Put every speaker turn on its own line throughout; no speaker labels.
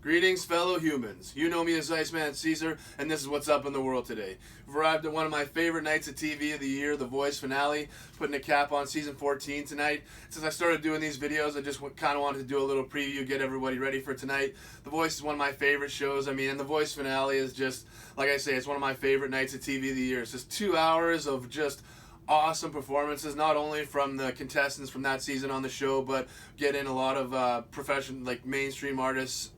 Greetings, fellow humans. You know me as Iceman Caesar, and this is what's up in the world today. We've arrived at one of my favorite nights of TV of the year, The Voice finale, putting a cap on season 14 tonight. Since I started doing these videos, I just kind of wanted to do a little preview, get everybody ready for tonight. The Voice is one of my favorite shows. I mean, and The Voice finale is just, like I say, it's one of my favorite nights of TV of the year. It's just 2 hours of just awesome performances, not only from the contestants from that season on the show, but get in a lot of professional, like mainstream artists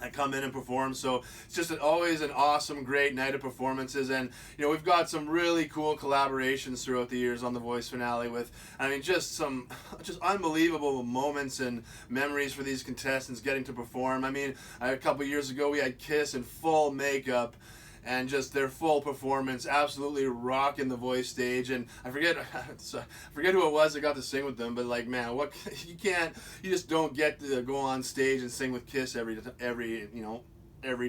that come in and perform. So it's just always an awesome, great night of performances. And you know, we've got some really cool collaborations throughout the years on the Voice finale with, I mean, just unbelievable moments and memories for these contestants getting to perform. I mean, a couple years ago we had Kiss in full makeup and just their full performance, absolutely rocking the Voice stage. And I forget who it was that got to sing with them, but like, man, what you just don't get to go on stage and sing with Kiss every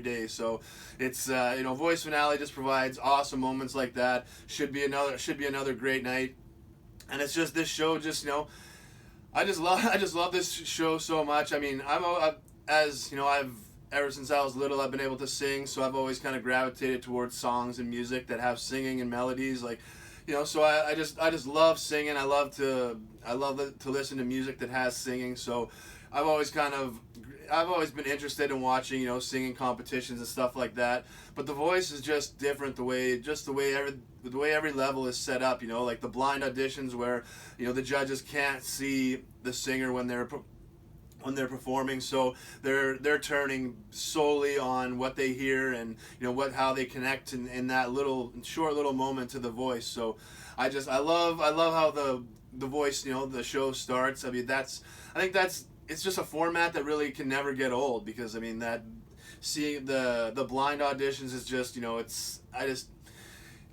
day. So it's Voice finale just provides awesome moments like that. Should be another great night. And it's just this show, I just love this show so much. I mean, ever since I was little, I've been able to sing, so I've always kind of gravitated towards songs and music that have singing and melodies, so I just love singing. I love to listen to music that has singing. So I've always been interested in watching, singing competitions and stuff like that. But The Voice is just different, the way every level is set up, like the blind auditions where, the judges can't see the singer when they're performing, so they're turning solely on what they hear and how they connect in that short little moment to the voice. So I love how the Voice, the show starts. I mean, it's just a format that really can never get old, because I mean, that seeing the blind auditions is just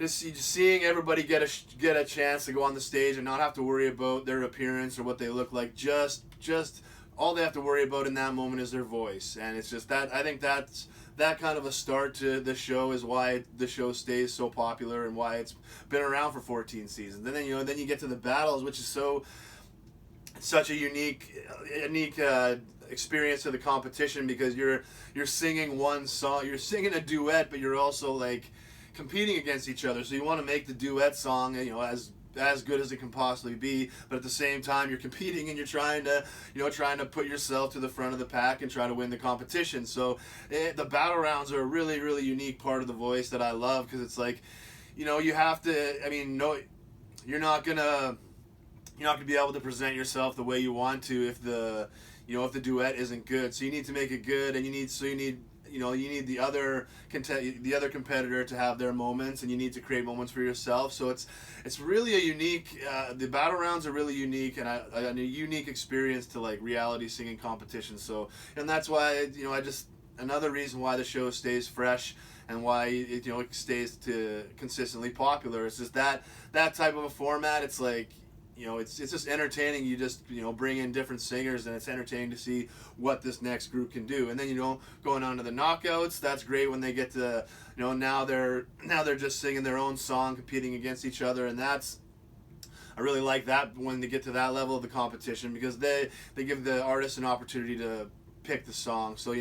seeing everybody get a chance to go on the stage and not have to worry about their appearance or what they look like. Just all they have to worry about in that moment is their voice. And it's just that, I think that's that kind of a start to the show is why the show stays so popular and why it's been around for 14 seasons. And then you get to the battles, which is such a unique experience of the competition, because you're singing one song, you're singing a duet, but you're also like competing against each other. So you want to make the duet song, as good as it can possibly be, but at the same time you're competing and you're trying to put yourself to the front of the pack and try to win the competition. So the battle rounds are a really, really unique part of The Voice that I love, because it's like, you have to, I mean, no, you're not gonna be able to present yourself the way you want to if the duet isn't good. So you need to make it good, and you need the other competitor to have their moments, and you need to create moments for yourself. So it's really a unique. The battle rounds are really unique, and a unique experience to like reality singing competitions. So, and that's why another reason why the show stays fresh and why it stays consistently popular. It's just that type of a format. It's like, it's just entertaining. You just, bring in different singers, and it's entertaining to see what this next group can do. And then, going on to the knockouts, that's great when they get to, now they're just singing their own song, competing against each other. And I really like that when they get to that level of the competition, because they give the artist an opportunity to pick the song. So,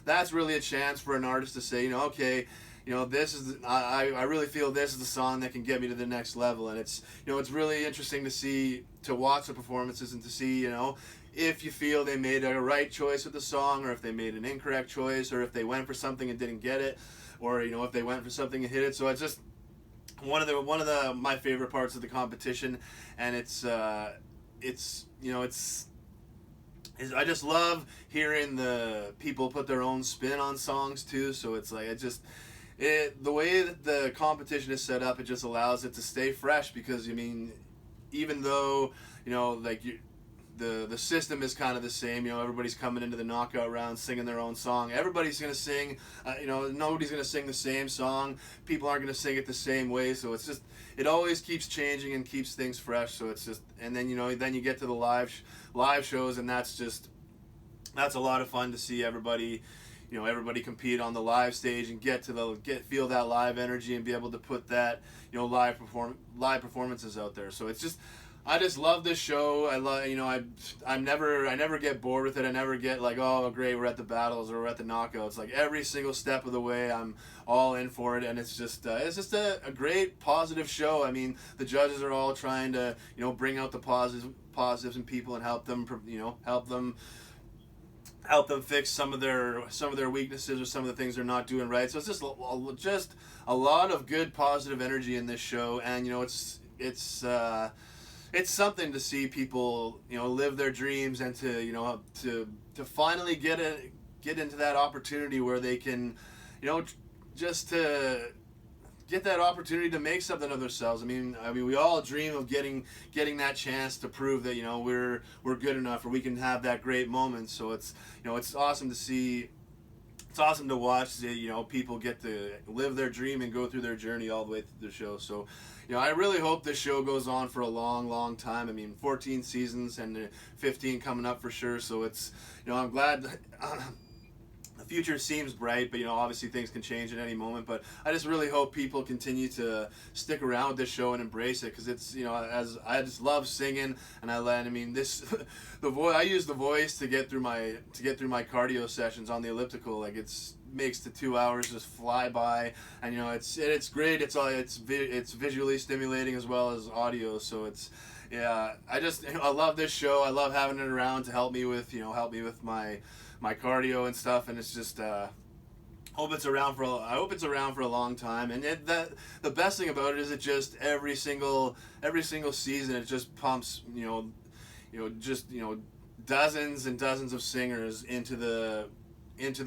that's really a chance for an artist to say, okay, I really feel this is the song that can get me to the next level. And it's really interesting to watch the performances and to see, if you feel they made a right choice with the song, or if they made an incorrect choice, or if they went for something and didn't get it, or, if they went for something and hit it. So it's just one of my favorite parts of the competition. And I just love hearing the people put their own spin on songs too. So it's like, the way that the competition is set up, it just allows it to stay fresh, because even though the system is kind of the same, everybody's coming into the knockout round singing their own song. Everybody's gonna sing, nobody's gonna sing the same song. People aren't gonna sing it the same way. So it's just, it always keeps changing and keeps things fresh. So it's just, and then then you get to the live shows, and that's a lot of fun to see everybody compete on the live stage and feel that live energy and be able to put that live performances out there. So it's just, I just love this show. I love, I never get bored with it. I never get like, oh great, we're at the battles or we're at the knockouts. Like every single step of the way, I'm all in for it, and it's just a great positive show. I mean, the judges are all trying to bring out the positives in people and help them help them fix some of their weaknesses or some of the things they're not doing right. So it's just a lot of good positive energy in this show, and it's something to see people live their dreams and to finally get into that opportunity where they can just to get that opportunity to make something of themselves. I mean we all dream of getting that chance to prove that we're good enough or we can have that great moment. So it's awesome to see. It's awesome to watch people get to live their dream and go through their journey all the way through the show. So I really hope this show goes on for a long time. I mean 14 seasons and 15 coming up for sure. So it's I'm glad the future seems bright, but obviously things can change at any moment. But I just really hope people continue to stick around with this show and embrace it, because it's as I just love singing, and I mean this the voice I use the voice to get through my cardio sessions on the elliptical. Like it's makes the 2 hours just fly by, and it's great. It's visually stimulating as well as audio. So it's I love this show. I love having it around to help me with my cardio and stuff, and it's just I hope it's around for a long time. And the best thing about it is it just every single season it just pumps dozens and dozens of singers into the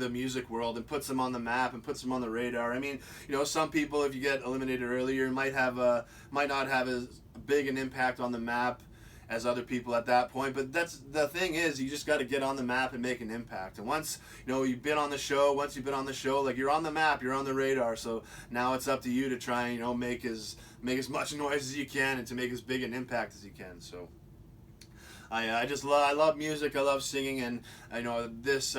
music world and puts them on the map and puts them on the radar. I mean, some people, if you get eliminated earlier, might not have as big an impact on the map as other people at that point. But that's the thing is, you just got to get on the map and make an impact. And once you've been on the show, like you're on the map, you're on the radar. So now it's up to you to try and make as much noise as you can and to make as big an impact as you can. So I love music. I love singing, and I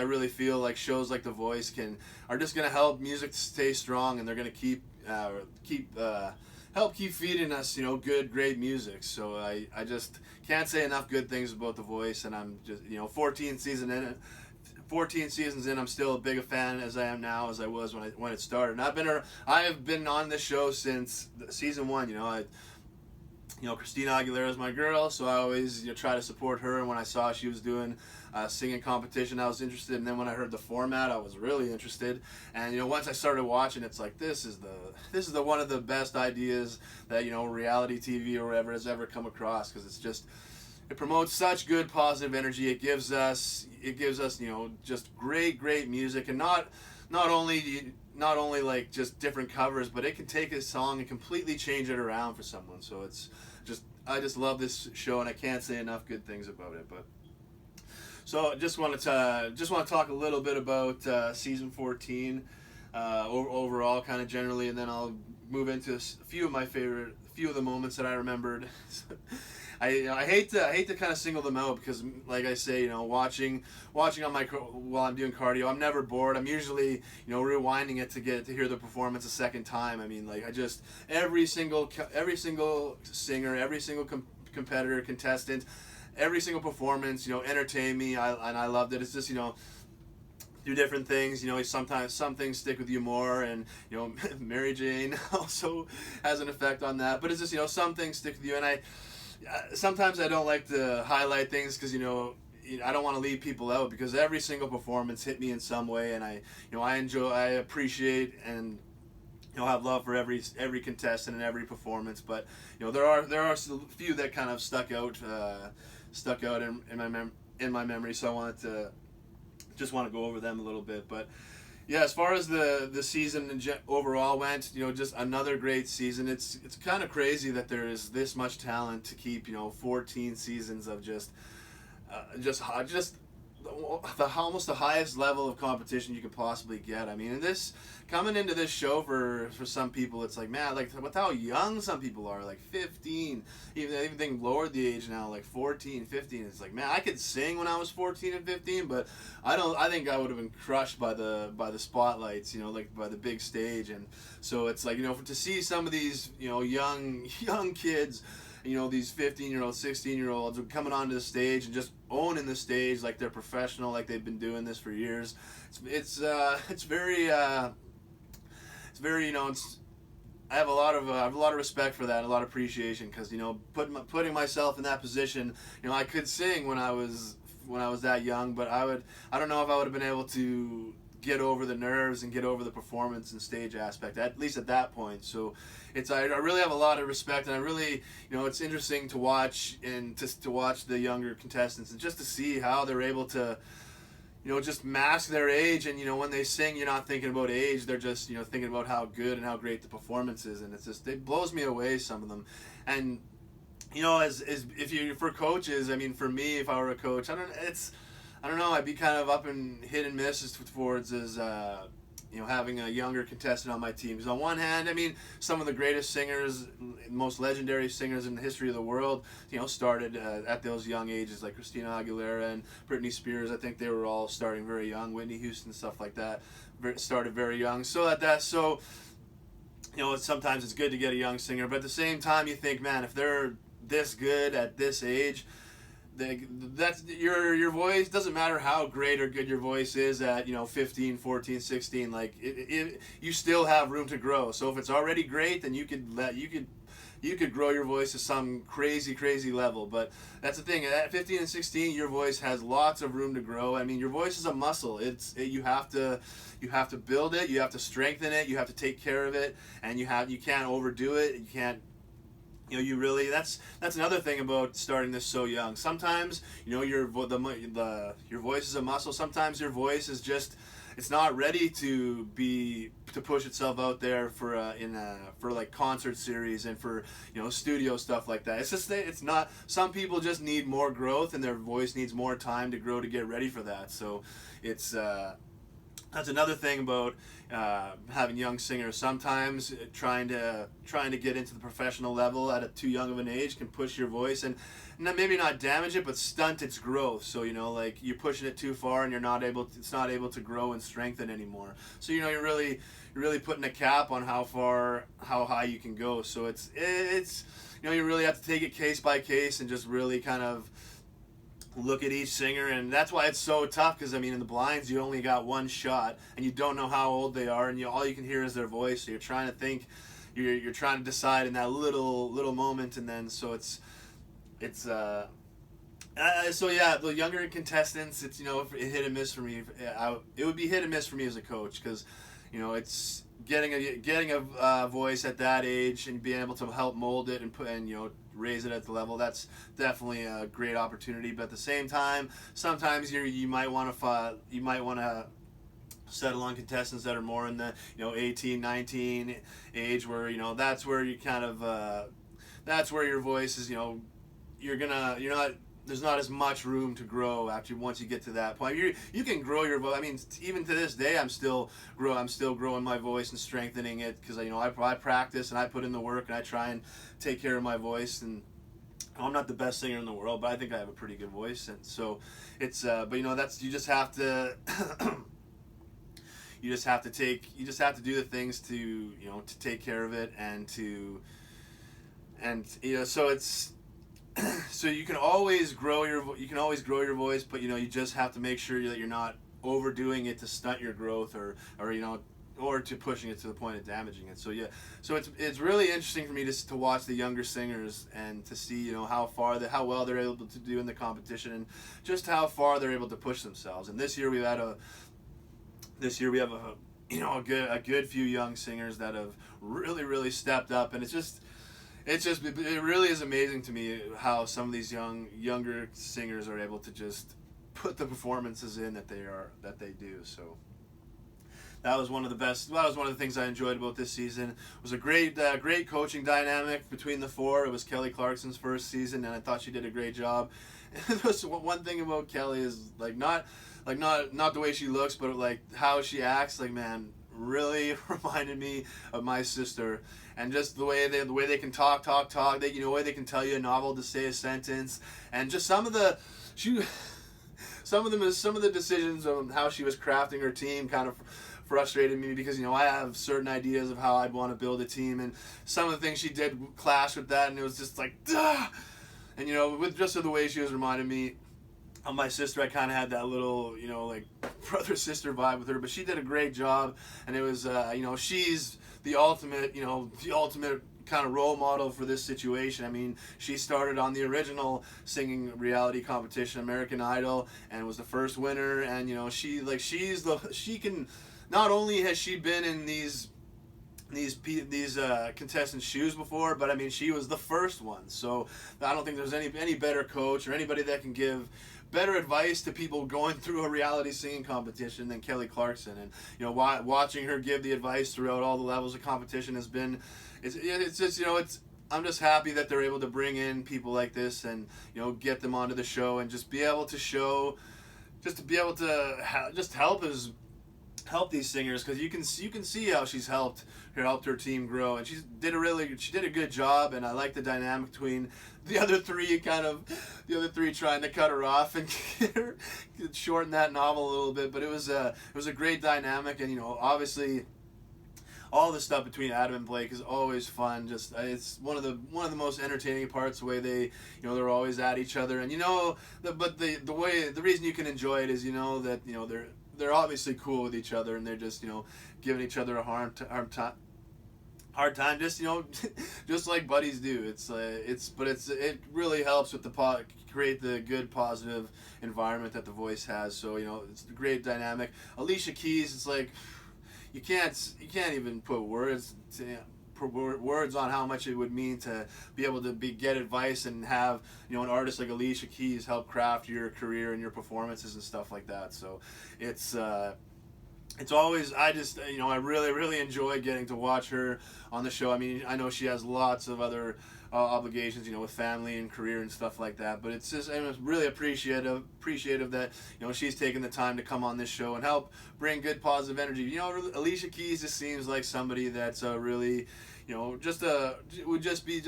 really feel like shows like The Voice are just gonna help music stay strong, and they're gonna help keep feeding us great music. So I just can't say enough good things about The Voice, and I'm just 14 seasons in, I'm still as big a fan as I am now as I was when it started. And I have been on this show since season 1. Christina Aguilera is my girl, so I always try to support her. And when I saw she was doing a singing competition, I was interested. And then when I heard the format, I was really interested. And once I started watching, it's like this is the one of the best ideas that reality TV or whatever has ever come across, because it promotes such good positive energy. It gives us just great music, and not only like just different covers, but it can take a song and completely change it around for someone. So I just love this show, and I can't say enough good things about it. But so just want to talk a little bit about season 14 overall, kind of generally, and then I'll move into a few of the moments that I remembered. I hate to kind of single them out, because like I say, watching on while I'm doing cardio, I'm never bored. I'm usually rewinding it to hear the performance a second time. I mean, like every single singer, every single competitor, contestant, every single performance entertained me. I loved it. It's just do different things. Sometimes some things stick with you more, and Mary Jane also has an effect on that. But it's just some things stick with you, and sometimes I don't like to highlight things, because I don't want to leave people out, because every single performance hit me in some way, and I appreciate and have love for every contestant and every performance. But there are a few that kind of stuck out in my memory, so I want to go over them a little bit. But yeah, as far as the season overall went, just another great season. It's kind of crazy that there is this much talent to keep 14 seasons of just almost the highest level of competition you could possibly get. I mean, and coming into this show for some people, it's like, man, like with how young some people are, like 15, even lowered the age now, like 14, 15. It's like, man, I could sing when I was 14 and 15, but I think I would have been crushed by the spotlights, like by the big stage. And so it's like, to see some of these young kids these 15-year-olds, 16-year-olds coming onto the stage and just owning the stage like they're professional, like they've been doing this for years. It's very I have a lot of respect for that, and a lot of appreciation, because putting myself in that position, I could sing when I was that young, but I don't know if I would have been able to get over the nerves and get over the performance and stage aspect, at least at that point. So I really have a lot of respect, and I really, it's interesting to watch, and to watch the younger contestants and just to see how they're able to just mask their age. And when they sing, you're not thinking about age, they're just thinking about how good and how great the performance is, and it blows me away, some of them. And as if you for coaches, I mean, for me, if I were a coach, I don't know, I'd be kind of up and hit and miss towards having a younger contestant on my team. Because on one hand, I mean, some of the greatest singers, most legendary singers in the history of the world, started at those young ages, like Christina Aguilera and Britney Spears. I think they were all starting very young. Whitney Houston, stuff like that, started very young. So sometimes it's good to get a young singer, but at the same time, you think, man, if they're this good at this age, that's your voice doesn't matter how great or good your voice is at 15, 14, 16, like you still have room to grow. So if it's already great, then you could grow your voice to some crazy level. But that's the thing, at 15 and 16, your voice has lots of room to grow. I mean, your voice is a muscle. You have to build it, you have to strengthen it, you have to take care of it, and you can't overdo it. You can't that's another thing about starting this so young. Sometimes your voice is a muscle. Sometimes your voice is just, it's not ready to push itself out there for like concert series and for studio stuff like that. It's not. Some people just need more growth, and their voice needs more time to grow to get ready for that. So it's that's another thing about having young singers. Sometimes trying to get into the professional level at too young of an age can push your voice and maybe not damage it, but stunt its growth. So like you're pushing it too far, and it's not able to grow and strengthen anymore. So you're really putting a cap on how high you can go. So it's you really have to take it case by case and just really kind of look at each singer. And that's why it's so tough, because I mean, in the blinds, you only got one shot, and you don't know how old they are, and all you can hear is their voice. So you're trying to think, you're trying to decide in that little moment, and then so yeah, the younger contestants, it's hit and miss for me. It would be hit and miss for me as a coach, because it's getting a voice at that age and being able to help mold it and raise it at the level. That's definitely a great opportunity. But at the same time, sometimes you might want to settle on contestants that are more in the 18, 19 age, where that's where you kind of that's where your voice is there's not as much room to grow once you get to that point. You can grow your voice. I mean, even to this day, I'm still growing my voice and strengthening it, because I practice and I put in the work and I try and take care of my voice. And I'm not the best singer in the world, but I think I have a pretty good voice. And so it's but that's, you just have to you just have to do the things to to take care of it, and so it's. So you can always grow your voice, but you just have to make sure that you're not overdoing it to stunt your growth, or to pushing it to the point of damaging it. So yeah, so it's really interesting for me to watch the younger singers and to see how well they're able to do in the competition, and just how far they're able to push themselves. And this year we have a good few young singers that have really stepped up, and it really is amazing to me how some of these younger singers are able to just put the performances in that they do. So that was one of the things I enjoyed about this season. It was a great coaching dynamic between the four. It was Kelly Clarkson's first season, and I thought she did a great job. And one thing about Kelly is not the way she looks, but like how she acts. Like, man, really reminded me of my sister. And just the way they can talk, they the way they can tell you a novel to say a sentence, and just some of the decisions on how she was crafting her team, kind of frustrated me because, you know, I have certain ideas of how I'd want to build a team, and some of the things she did clash with that, and it was just like, duh! And, you know, with just the way she was reminding me of my sister, I kind of had that little, you know, like brother-sister vibe with her, but she did a great job, and it was, you know, she's the ultimate, you know, the ultimate kind of role model for this situation. I mean, she started on the original singing reality competition, American Idol, and was the first winner. And, you know, she can, not only has she been in these contestants' shoes before, but I mean, she was the first one. So I don't think there's any better coach or anybody that can give better advice to people going through a reality singing competition than Kelly Clarkson. And, you know, watching her give the advice throughout all the levels of competition has been, it's just, you know, I'm just happy that they're able to bring in people like this and, you know, get them onto the show and just be able to show, just to be able to just help these singers, because you can see how she's helped her team grow, and she did a good job. And I like the dynamic between the other three trying to cut her off and shorten that novel a little bit. But it was a great dynamic, and, you know, obviously all the stuff between Adam and Blake is always fun. Just it's one of the most entertaining parts, the way they, you know, they're always at each other, and, you know, the reason you can enjoy it is, you know, that, you know, they're obviously cool with each other, and they're just, you know, giving each other a hard time, just, you know, just like buddies do. It really helps with create the good positive environment that The Voice has. So, you know, it's a great dynamic. Alicia Keys, it's like you can't even put words on how much it would mean to be able to get advice and have, you know, an artist like Alicia Keys help craft your career and your performances and stuff like that. So it's always, I just, you know, I really enjoy getting to watch her on the show. I mean, I know she has lots of other obligations, you know, with family and career and stuff like that, but it's just, I'm really appreciative that, you know, she's taken the time to come on this show and help bring good positive energy. You know, Alicia Keys just seems like somebody that's really, you know, would just be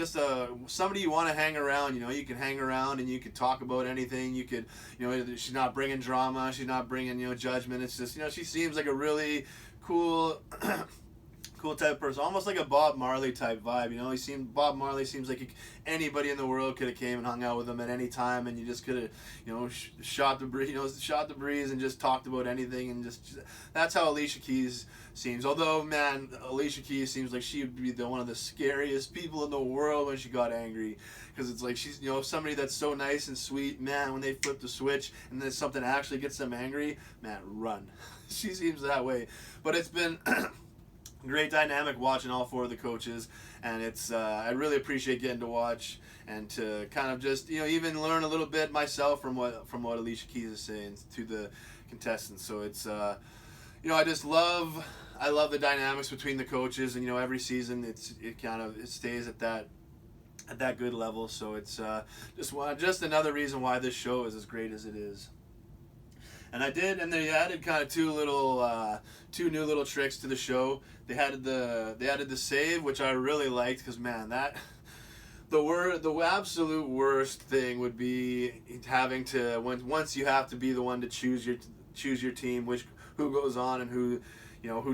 somebody you want to hang around. You know, you can hang around and you can talk about anything. You could, you know, she's not bringing drama, she's not bringing, you know, judgment. It's just, you know, she seems like a really cool cool type of person, almost like a Bob Marley type vibe. You know, Bob Marley seems like anybody in the world could have came and hung out with him at any time, and you just could have, you know, shot the breeze and just talked about anything, and just that's how Alicia Keys seems. Although, man, Alicia Keys seems like she would be one of the scariest people in the world when she got angry, because it's like she's, you know, somebody that's so nice and sweet, man, when they flip the switch and then something actually gets them angry, man, run. She seems that way. But it's been great dynamic watching all four of the coaches, and it's I really appreciate getting to watch and to kind of just, you know, even learn a little bit myself from what Alicia Keys is saying to the contestants. So it's you know, I love the dynamics between the coaches, and, you know, every season it stays at that good level. So it's just another reason why this show is as great as it is. And they added kind of two new little tricks to the show. They added the save, which I really liked, because, man, the absolute worst thing would be having to, once you have to be the one to choose your team, who goes on and who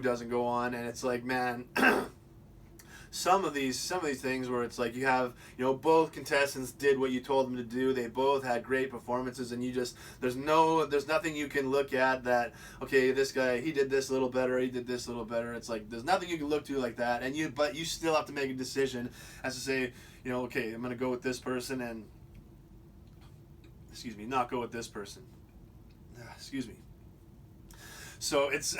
doesn't go on. And it's like, man, some of these things where it's like you have, you know, both contestants did what you told them to do. They both had great performances, and there's nothing you can look at that, okay, this guy, he did this a little better, he did this a little better. It's like there's nothing you can look to like that, but you still have to make a decision as to say, you know, okay, I'm going to go with this person and not go with this person. So it's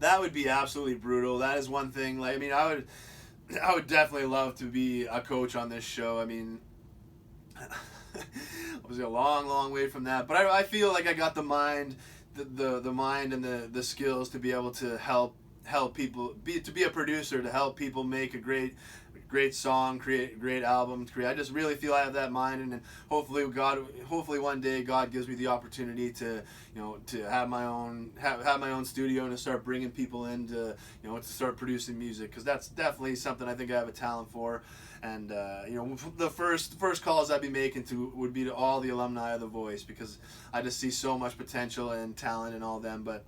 that would be absolutely brutal. That is one thing. Like, I mean, I would definitely love to be a coach on this show. I mean, I was a long way from that, but I feel like I got the mind, the mind and the skills to be able to help people, to be a producer, to help people make a great song, create a great album. I just really feel I have that mind, and hopefully one day God gives me the opportunity to, you know, to have my own studio and to start bringing people in to, you know, to start producing music, because that's definitely something I think I have a talent for. And you know, the first calls I'd be making would be to all the alumni of The Voice, because I just see so much potential and talent in all them. But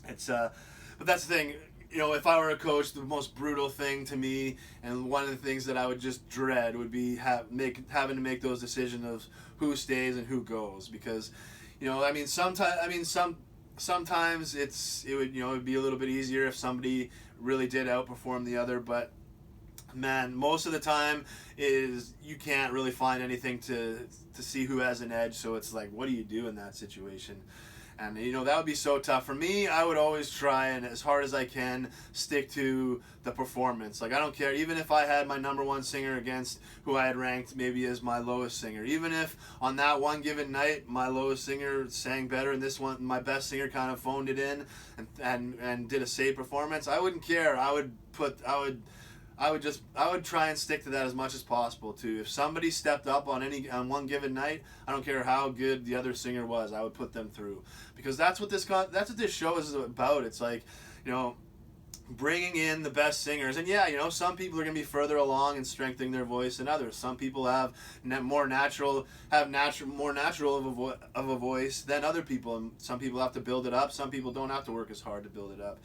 It's but that's the thing. If I were a coach, the most brutal thing to me, and one of the things that I would just dread, would be having to make those decisions of who stays and who goes. Because, sometimes it would be a little bit easier if somebody really did outperform the other, but man, most of the time is you can't really find anything to see who has an edge. So it's like, what do you do in that situation? And that would be so tough. For me, I would always try and, as hard as I can, stick to the performance. Like, I don't care, even if I had my number one singer against who I had ranked maybe as my lowest singer. Even if on that one given night my lowest singer sang better and this one, my best singer, kind of phoned it in and did a save performance, I wouldn't care. I would try and stick to that as much as possible too. If somebody stepped up on one given night, I don't care how good the other singer was, I would put them through, because that's what this show is about. It's like, bringing in the best singers, and some people are going to be further along in strengthening their voice than others. Some people have more natural of a voice than other people, and some people have to build it up. Some people don't have to work as hard to build it up.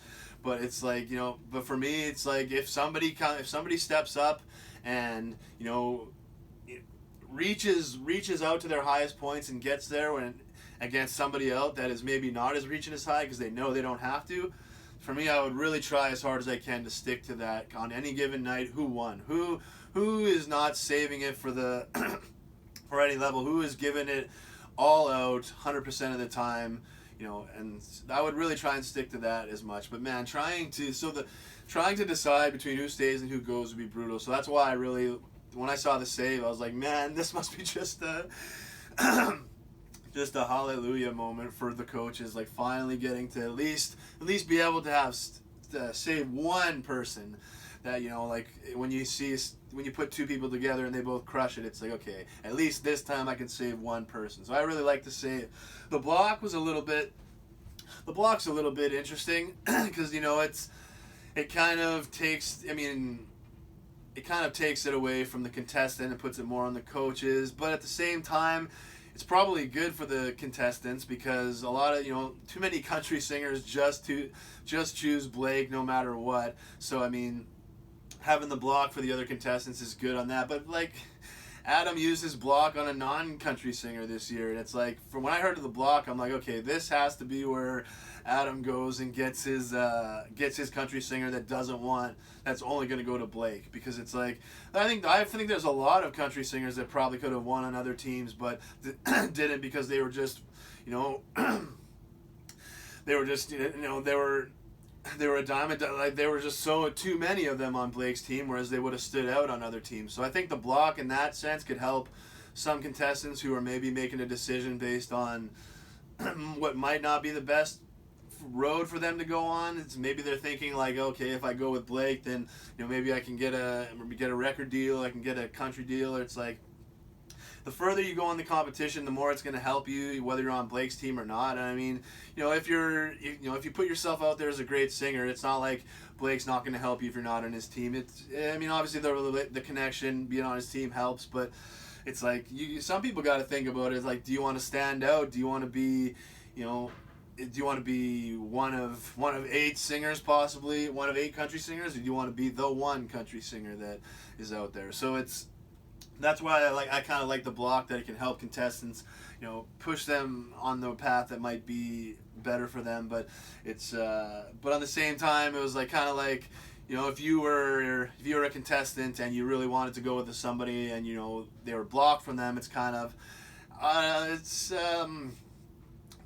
But it's like, but for me, it's like if somebody steps up and reaches out to their highest points and gets there when against somebody else that is maybe not as reaching as high because they know they don't have to. For me, I would really try as hard as I can to stick to that on any given night. Who won? Who is not saving it for the for any level? Who is giving it all out 100% of the time? And I would really try and stick to that as much. But man, trying to decide between who stays and who goes would be brutal. So that's why when I saw the save, I was like, man, this must be just a just a hallelujah moment for the coaches, like finally getting to at least be able to have save one person that, like when you put two people together and they both crush it, it's like, okay, at least this time I can save one person. So I really like to save. The block's a little bit interesting because it kind of takes it away from the contestant and puts it more on the coaches, but at the same time it's probably good for the contestants because a lot of too many country singers just choose Blake no matter what. So having the block for the other contestants is good on that. But like Adam used his block on a non-country singer this year, and it's like, from when I heard of the block, I'm like, okay, this has to be where Adam goes and gets his country singer that's only going to go to Blake, because it's like I think there's a lot of country singers that probably could have won on other teams but didn't because they were just they were a diamond, like there were just too many of them on Blake's team, whereas they would have stood out on other teams. So I think the block in that sense could help some contestants who are maybe making a decision based on what might not be the best road for them to go on. It's maybe they're thinking like, okay, if I go with Blake, then maybe I can get a record deal, I can get a country deal. Or it's like, the further you go in the competition, the more it's going to help you, whether you're on Blake's team or not. And if you put yourself out there as a great singer, it's not like Blake's not going to help you if you're not on his team. Obviously the connection, being on his team helps, but it's like some people got to think about it. It's like, do you want to stand out? Do you want to be, do you want to be one of 8 singers, possibly one of 8 country singers, or do you want to be the one country singer that is out there? So that's why I kind of like the block, that it can help contestants, push them on the path that might be better for them. But but on the same time, it was like kind of like, if you were a contestant and you really wanted to go with somebody and they were blocked from them, it's kind of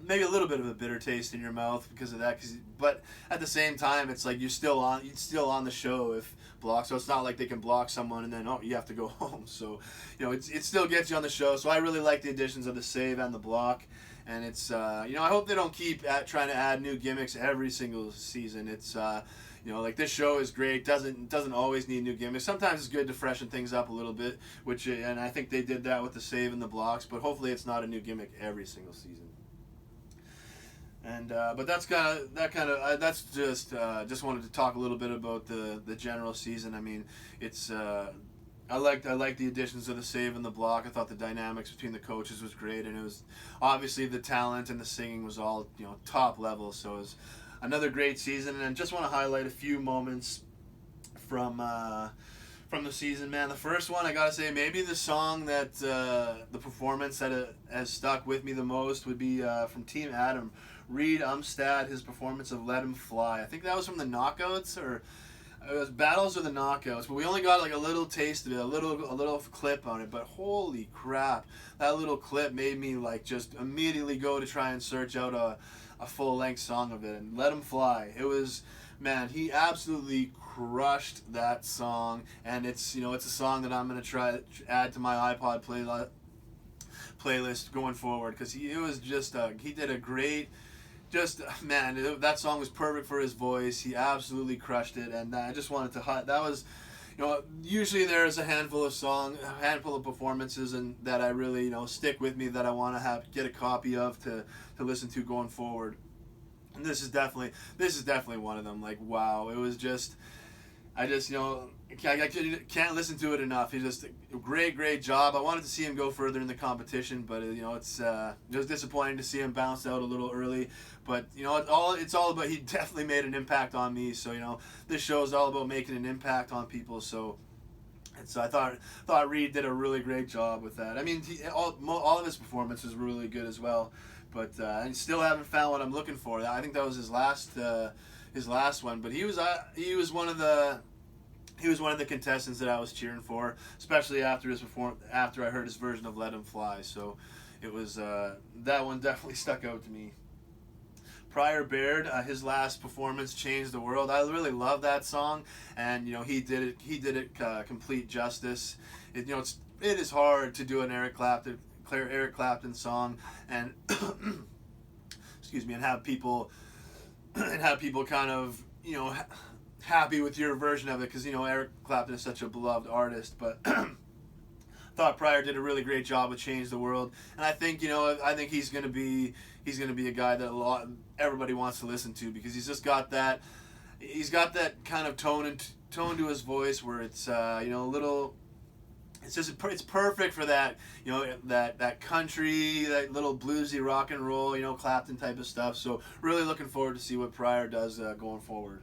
maybe a little bit of a bitter taste in your mouth because of that. But at the same time, it's like you're still on the show if blocked. So it's not like they can block someone and then you have to go home. So it still gets you on the show. So I really like the additions of the save and the block. And it's I hope they don't keep trying to add new gimmicks every single season. It's like this show is great. Doesn't always need new gimmicks. Sometimes it's good to freshen things up a little bit, and I think they did that with the save and the blocks. But hopefully it's not a new gimmick every single season. And but that's just wanted to talk a little bit about the general season. It's I liked the additions of the save and the block. I thought the dynamics between the coaches was great, and it was obviously the talent and the singing was all top level. So another great season, and I just want to highlight a few moments from the season, man. The first one, I gotta say, maybe the song that the performance that has stuck with me the most would be from Team Adam, Reed Umstad, his performance of "Let 'Em Fly." I think that was from the Knockouts, or it was Battles of the Knockouts, but we only got like a little taste of it, a little clip on it. But holy crap, that little clip made me like just immediately go to try and search out a full length song of it. And "Let 'Em Fly," it was, man, he absolutely crushed that song, and it's it's a song that I'm gonna try to add to my iPod playlist going forward, because he did a great. Just, man, that song was perfect for his voice. He absolutely crushed it, and I just wanted to that was, usually there's a handful of performances and that I really stick with me, that I want to get a copy of to listen to going forward. And this is definitely one of them. Like, wow, it was just, I can't listen to it enough. He's just a great job. I wanted to see him go further in the competition, but it was disappointing to see him bounce out a little early. But it's all about, he definitely made an impact on me. So this show is all about making an impact on people. So I thought Reed did a really great job with that. I mean, all of his performances were really good as well. But I still haven't found what I'm looking for. I think that was his last one. But he was one of the contestants that I was cheering for, especially after I heard his version of "Let 'Em Fly." So it was that one definitely stuck out to me. Pryor Baird, his last performance changed the world. I really love that song, and he did it complete justice. It is hard to do an Eric Clapton song and excuse me, and have people kind of happy with your version of it, because Eric Clapton is such a beloved artist. But thought Pryor did a really great job with "Change the World," and I think he's gonna be a guy that everybody wants to listen to, because he's got that kind of tone to his voice where it's a little. It's perfect for that that country, that little bluesy rock and roll Clapton type of stuff. So really looking forward to see what Pryor does going forward.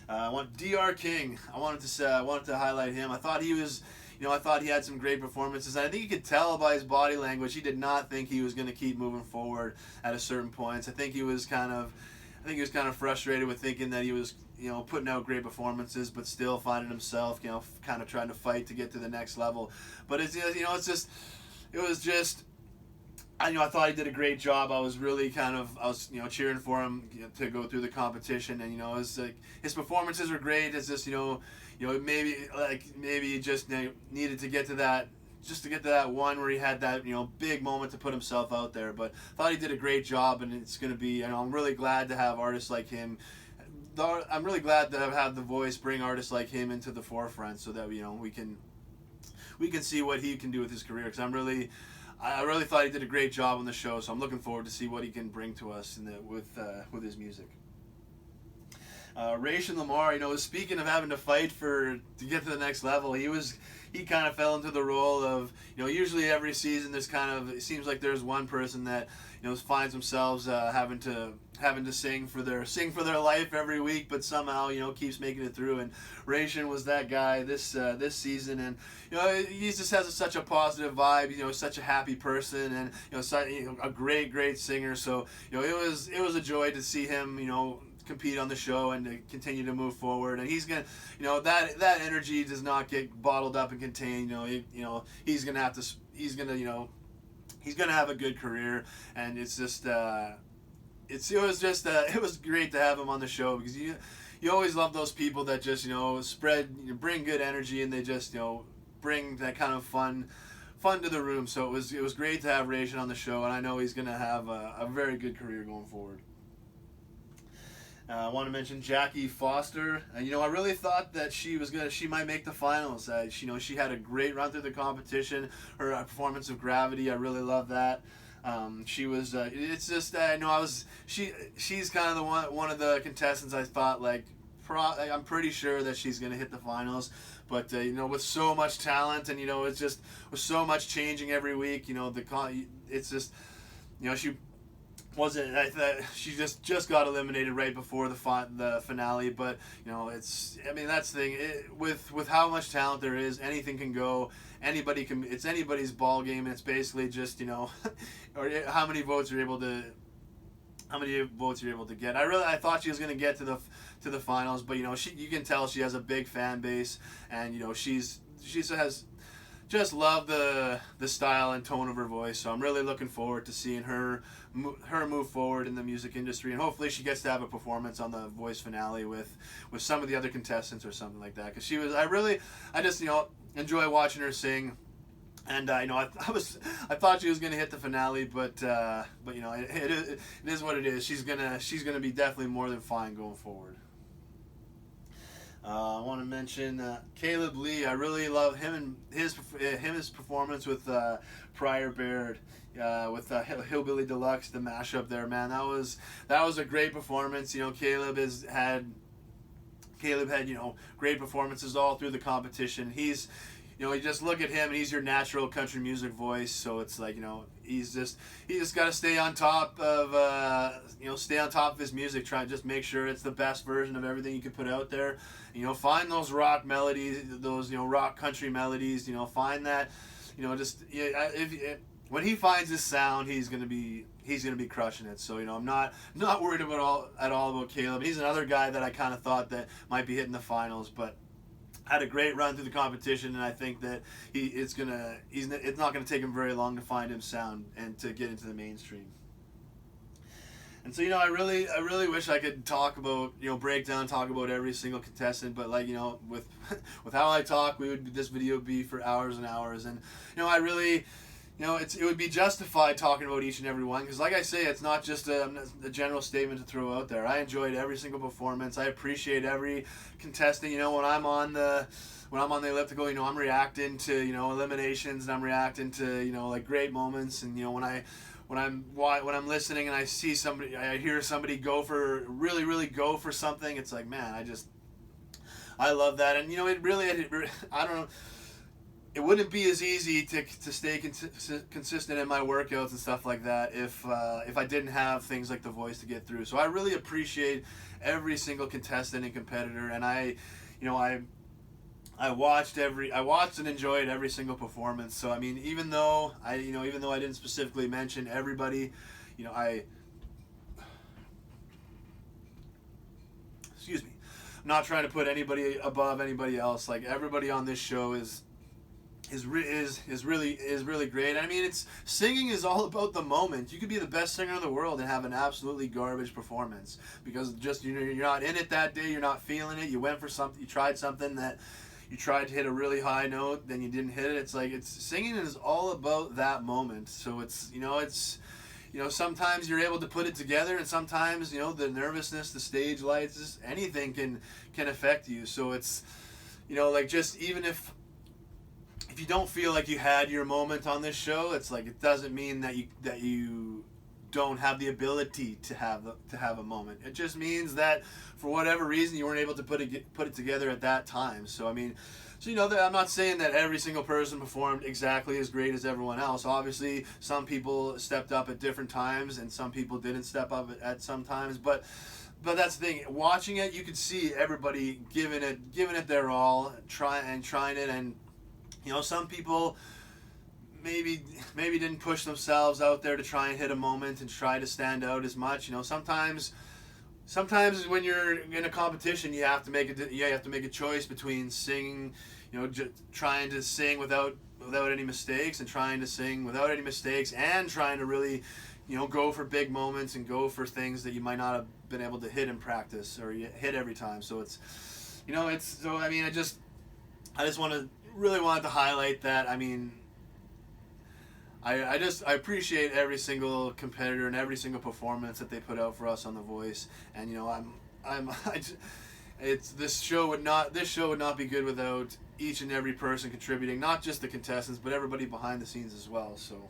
I want DR King. I wanted to highlight him. I thought he had some great performances. And I think you could tell by his body language he did not think he was going to keep moving forward at a certain point. I think he was kind of frustrated with thinking that he was putting out great performances, but still finding himself kind of trying to fight to get to the next level. But I thought he did a great job. I was really cheering for him to go through the competition, and it was like his performances were great. It's just maybe he just needed to get to that one where he had that big moment to put himself out there. But I thought he did a great job, and it's going to be, I'm really glad to have artists like him. I'm really glad to have had The Voice bring artists like him into the forefront, so that we can see what he can do with his career. Because I really thought he did a great job on the show, so I'm looking forward to see what he can bring to us with his music. Rachel Lamar, speaking of having to fight to get to the next level, he kind of fell into the role of, usually every season it seems like there's one person that finds themselves having to sing for their life every week, but somehow keeps making it through. And Rachel was that guy this season, and he just has such a positive vibe. Such a happy person, and a great singer. So it was a joy to see him compete on the show and to continue to move forward. And he's gonna that energy does not get bottled up and contained. He's gonna have a good career, and it's just it was great to have him on the show, because you always love those people that just bring good energy, and they just bring that kind of fun to the room. So it was great to have Rachel on the show, and I know he's gonna have a very good career going forward. I want to mention Jackie Foster. I really thought that she might make the finals. She had a great run through the competition. Her performance of Gravity, I really love that. She was. It's just she's kind of one of the contestants I thought I'm pretty sure that she's gonna hit the finals. But with so much talent, and it's just with so much changing every week. It's just she wasn't. I thought she just got eliminated right before the finale. But you know, it's. I mean, that's the thing. With how much talent there is, anything can go. Anybody can. It's anybody's ball game. And it's basically just, you know, or how many votes you're able to. How many votes you're able to get. I thought she was going to get to the finals, but you know, you can tell she has a big fan base, and you know, she has just love the style and tone of her voice. So I'm really looking forward to seeing her move forward in the music industry, and hopefully she gets to have a performance on the Voice finale with some of the other contestants or something like that. Because I just, you know, enjoy watching her sing. And you know, I thought she was gonna hit the finale, but you know, it is what it is. She's gonna be definitely more than fine going forward. I want to mention Caleb Lee. I really love him and his performance with Pryor Baird, with Hillbilly Deluxe, the mashup there. Man, that was a great performance. You know, Caleb had, you know, great performances all through the competition. You know, you just look at him and he's your natural country music voice. So it's like, you know, he just got to stay on top of his music. Try and just make sure it's the best version of everything you can put out there. You know, find those rock melodies, those, you know, rock country melodies. You know, find that, you know, just when he finds his sound, he's gonna be crushing it. So, you know, I'm not worried at all about Caleb. He's another guy that I kind of thought that might be hitting the finals, but had a great run through the competition, and I think that it's not gonna take him very long to find his sound and to get into the mainstream. And so, you know, I really wish I could talk about, you know, talk about every single contestant, but like, you know, with how I talk, this video would be for hours and hours, and you know, you know, it would be justified talking about each and every one, because like I say, it's not just a general statement to throw out there. I enjoyed every single performance. I appreciate every contestant. You know, when I'm on the elliptical, you know, I'm reacting to, you know, eliminations, and I'm reacting to, you know, like great moments. And you know, when I'm listening and I hear somebody really go for something, it's like, man, I love that. And you know, I don't know. It wouldn't be as easy to stay consistent in my workouts and stuff like that if I didn't have things like The Voice to get through. So I really appreciate every single contestant and competitor, and I watched and enjoyed every single performance. So I mean, even though I didn't specifically mention everybody, you know, excuse me, I'm not trying to put anybody above anybody else. Like, everybody on this show is really great. I mean, singing is all about the moment. You could be the best singer in the world and have an absolutely garbage performance because just, you know, you're not in it that day, you're not feeling it. You went for something, you tried something that you tried to hit a really high note, then you didn't hit it. It's like, singing is all about that moment. So it's, you know, sometimes you're able to put it together, and sometimes, you know, the nervousness, the stage lights, just anything can affect you. So it's, you know, like, just even if you don't feel like you had your moment on this show, it's like, it doesn't mean that you don't have the ability to have a moment. It just means that for whatever reason you weren't able to put it together at that time. So I mean, you know, I'm not saying that every single person performed exactly as great as everyone else. Obviously, some people stepped up at different times, and some people didn't step up at some times. But that's the thing. Watching it, you could see everybody giving it their all, trying it, and you know, some people maybe didn't push themselves out there to try and hit a moment and try to stand out as much. You know, sometimes when you're in a competition, you have to make a choice between singing, you know, trying to sing without any mistakes, and trying to sing without any mistakes, and trying to really, you know, go for big moments and go for things that you might not have been able to hit in practice or hit every time. So it's, you know, I mean, I just really wanted to highlight that. I mean, I appreciate every single competitor and every single performance that they put out for us on The Voice. And you know, this show would not be good without each and every person contributing, not just the contestants, but everybody behind the scenes as well. So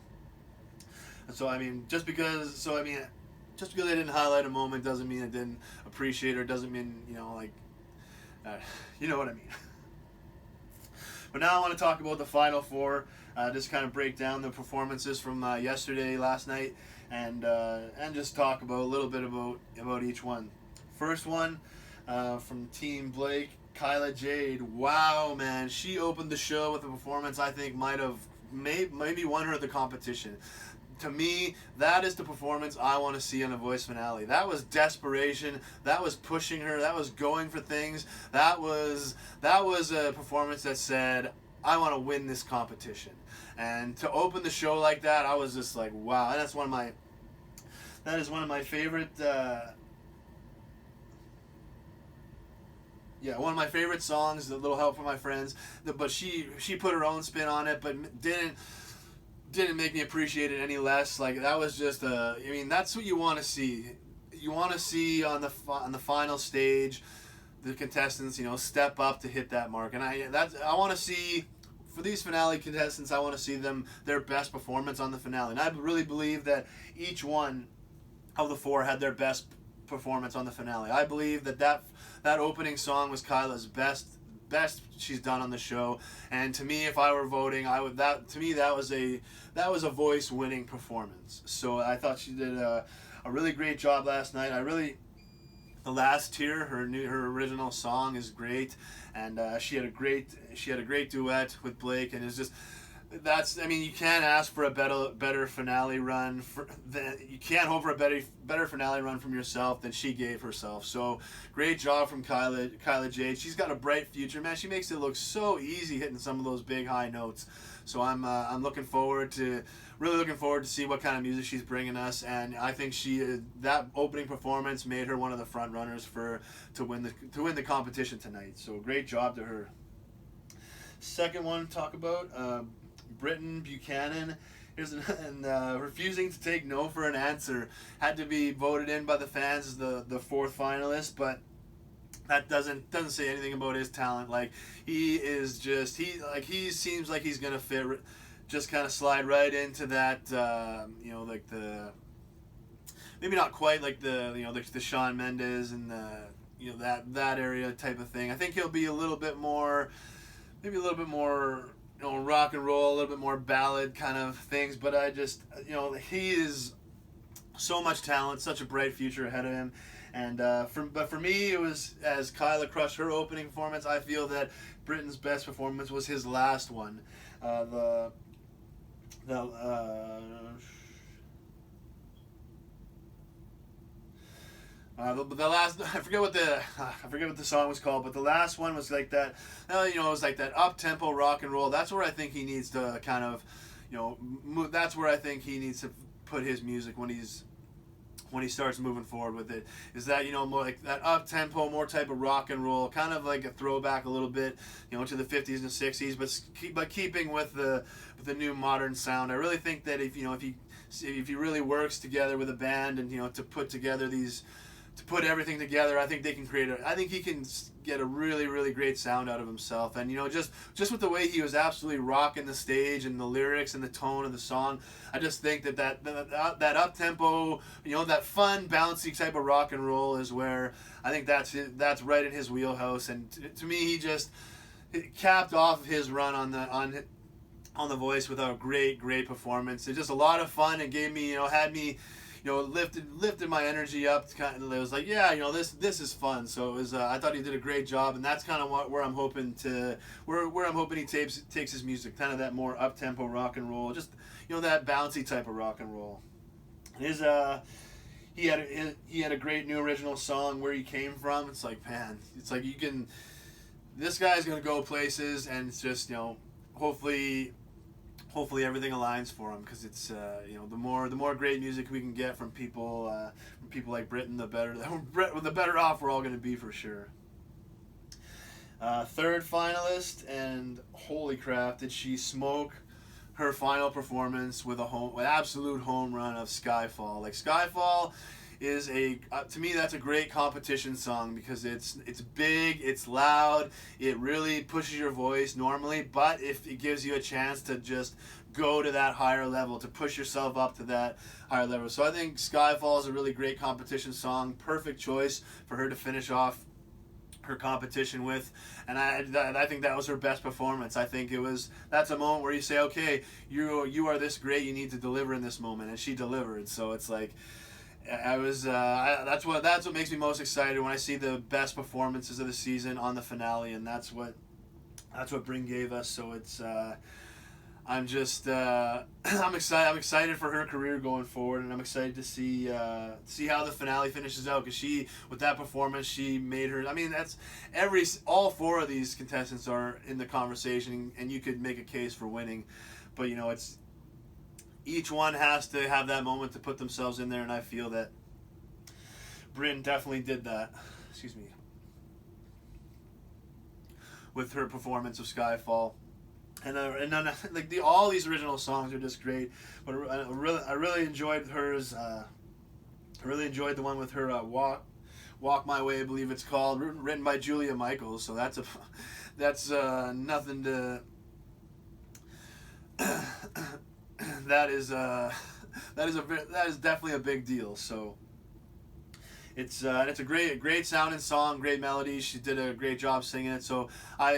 I mean, just because I didn't highlight a moment doesn't mean I didn't appreciate, or doesn't mean, you know, like, you know what I mean. But now I want to talk about the final four. Just kind of break down the performances from yesterday, last night, and just talk about a little bit about each one. First one from Team Blake, Kyla Jade. Wow, man, she opened the show with a performance I think might have maybe won her the competition. To me, that is the performance I want to see in a voice finale. That was desperation. That was pushing her. That was going for things. That was a performance that said, I want to win this competition. And to open the show like that, I was just like, wow. And that is one of my favorite. One of my favorite songs. A Little Help from My Friends. But she put her own spin on it, but didn't make me appreciate it any less. Like, that was just that's what you want to see. You want to see on the final stage the contestants, step up to hit that mark. And I want to see, for these finale contestants, I want to see their best performance on the finale. And I really believe that each one of the four had their best performance on the finale. I believe that opening song was Kyla's best she's done on the show, and to me, if I were voting, that was a voice winning performance. So I thought she did a really great job last night. The last tier, her original song is great, and she had a great duet with Blake, and it's just. You can't ask for a better finale run. You can't hope for a better finale run from yourself than she gave herself. So great job from Kyla Jade. She's got a bright future, man. She makes it look so easy hitting some of those big high notes. So I'm really looking forward to see what kind of music she's bringing us. And I think that opening performance made her one of the front runners to win the competition tonight. So great job to her. Second one to talk about. Britton Buchanan refusing to take no for an answer. Had to be voted in by the fans as the fourth finalist, but that doesn't say anything about his talent. Like, he seems like he's gonna fit, just kind of slide right into that. Like the maybe not quite like the Shawn Mendes and that area type of thing. I think he'll be a little bit more. Rock and roll, a little bit more ballad kind of things, but he is so much talent, such a bright future ahead of him, and for me, it was, as Kyla crushed her opening performance, I feel that Britton's best performance was his last one, the last, I forget what the song was called, but the last one was like that. It was like that up tempo rock and roll. That's where I think he needs to kind of, move. That's where I think he needs to put his music when he starts moving forward with it. Is that more like that up tempo, more type of rock and roll, kind of like a throwback a little bit, to the 50s and 60s, but keeping with the new modern sound. I really think that if he really works together with a band and to put everything together, I think they can I think he can get a really, really great sound out of himself. And just with the way he was absolutely rocking the stage and the lyrics and the tone of the song, I just think that up tempo, that fun, bouncy type of rock and roll is where I think that's right in his wheelhouse. And to me, he just capped off his run on the Voice with a great performance. It's just a lot of fun. It gave me, had me. Lifted my energy up. It was like, this is fun. So it was. I thought he did a great job, and that's kind of where I'm hoping he takes his music, kind of that more up tempo rock and roll, just that bouncy type of rock and roll. He had a great new original song, Where You Came From. It's like, man, you can. This guy's gonna go places, and it's just hopefully everything aligns for him, because it's the more great music we can get from people like Britton, the better off we're all going to be, for sure. Third finalist, and holy crap, did she smoke her final performance with an absolute home run of Skyfall. Like, Skyfall is to me, that's a great competition song, because it's big, it's loud, it really pushes your voice normally, but if it gives you a chance to just go to that higher level, to push yourself up to that higher level. So I think Skyfall is a really great competition song, perfect choice for her to finish off her competition with, and I think that was her best performance. I think that's a moment where you say, okay, you are this great, you need to deliver in this moment, and she delivered. So it's like that's what makes me most excited when I see the best performances of the season on the finale, and that's what Bryn gave us. So it's I'm just I'm excited for her career going forward, and I'm excited to see how the finale finishes out, because with that performance she made her. I mean, that's all four of these contestants are in the conversation, and you could make a case for winning, but it's each one has to have that moment to put themselves in there, and I feel that Bryn definitely did that. Excuse me. With her performance of Skyfall. And like all these original songs are just great, but I really enjoyed hers. I really enjoyed the one with her "Walk My Way," I believe it's called, written by Julia Michaels. So that's nothing to. that is definitely a big deal. So. It's a great sounding song, great melody. She did a great job singing it. So I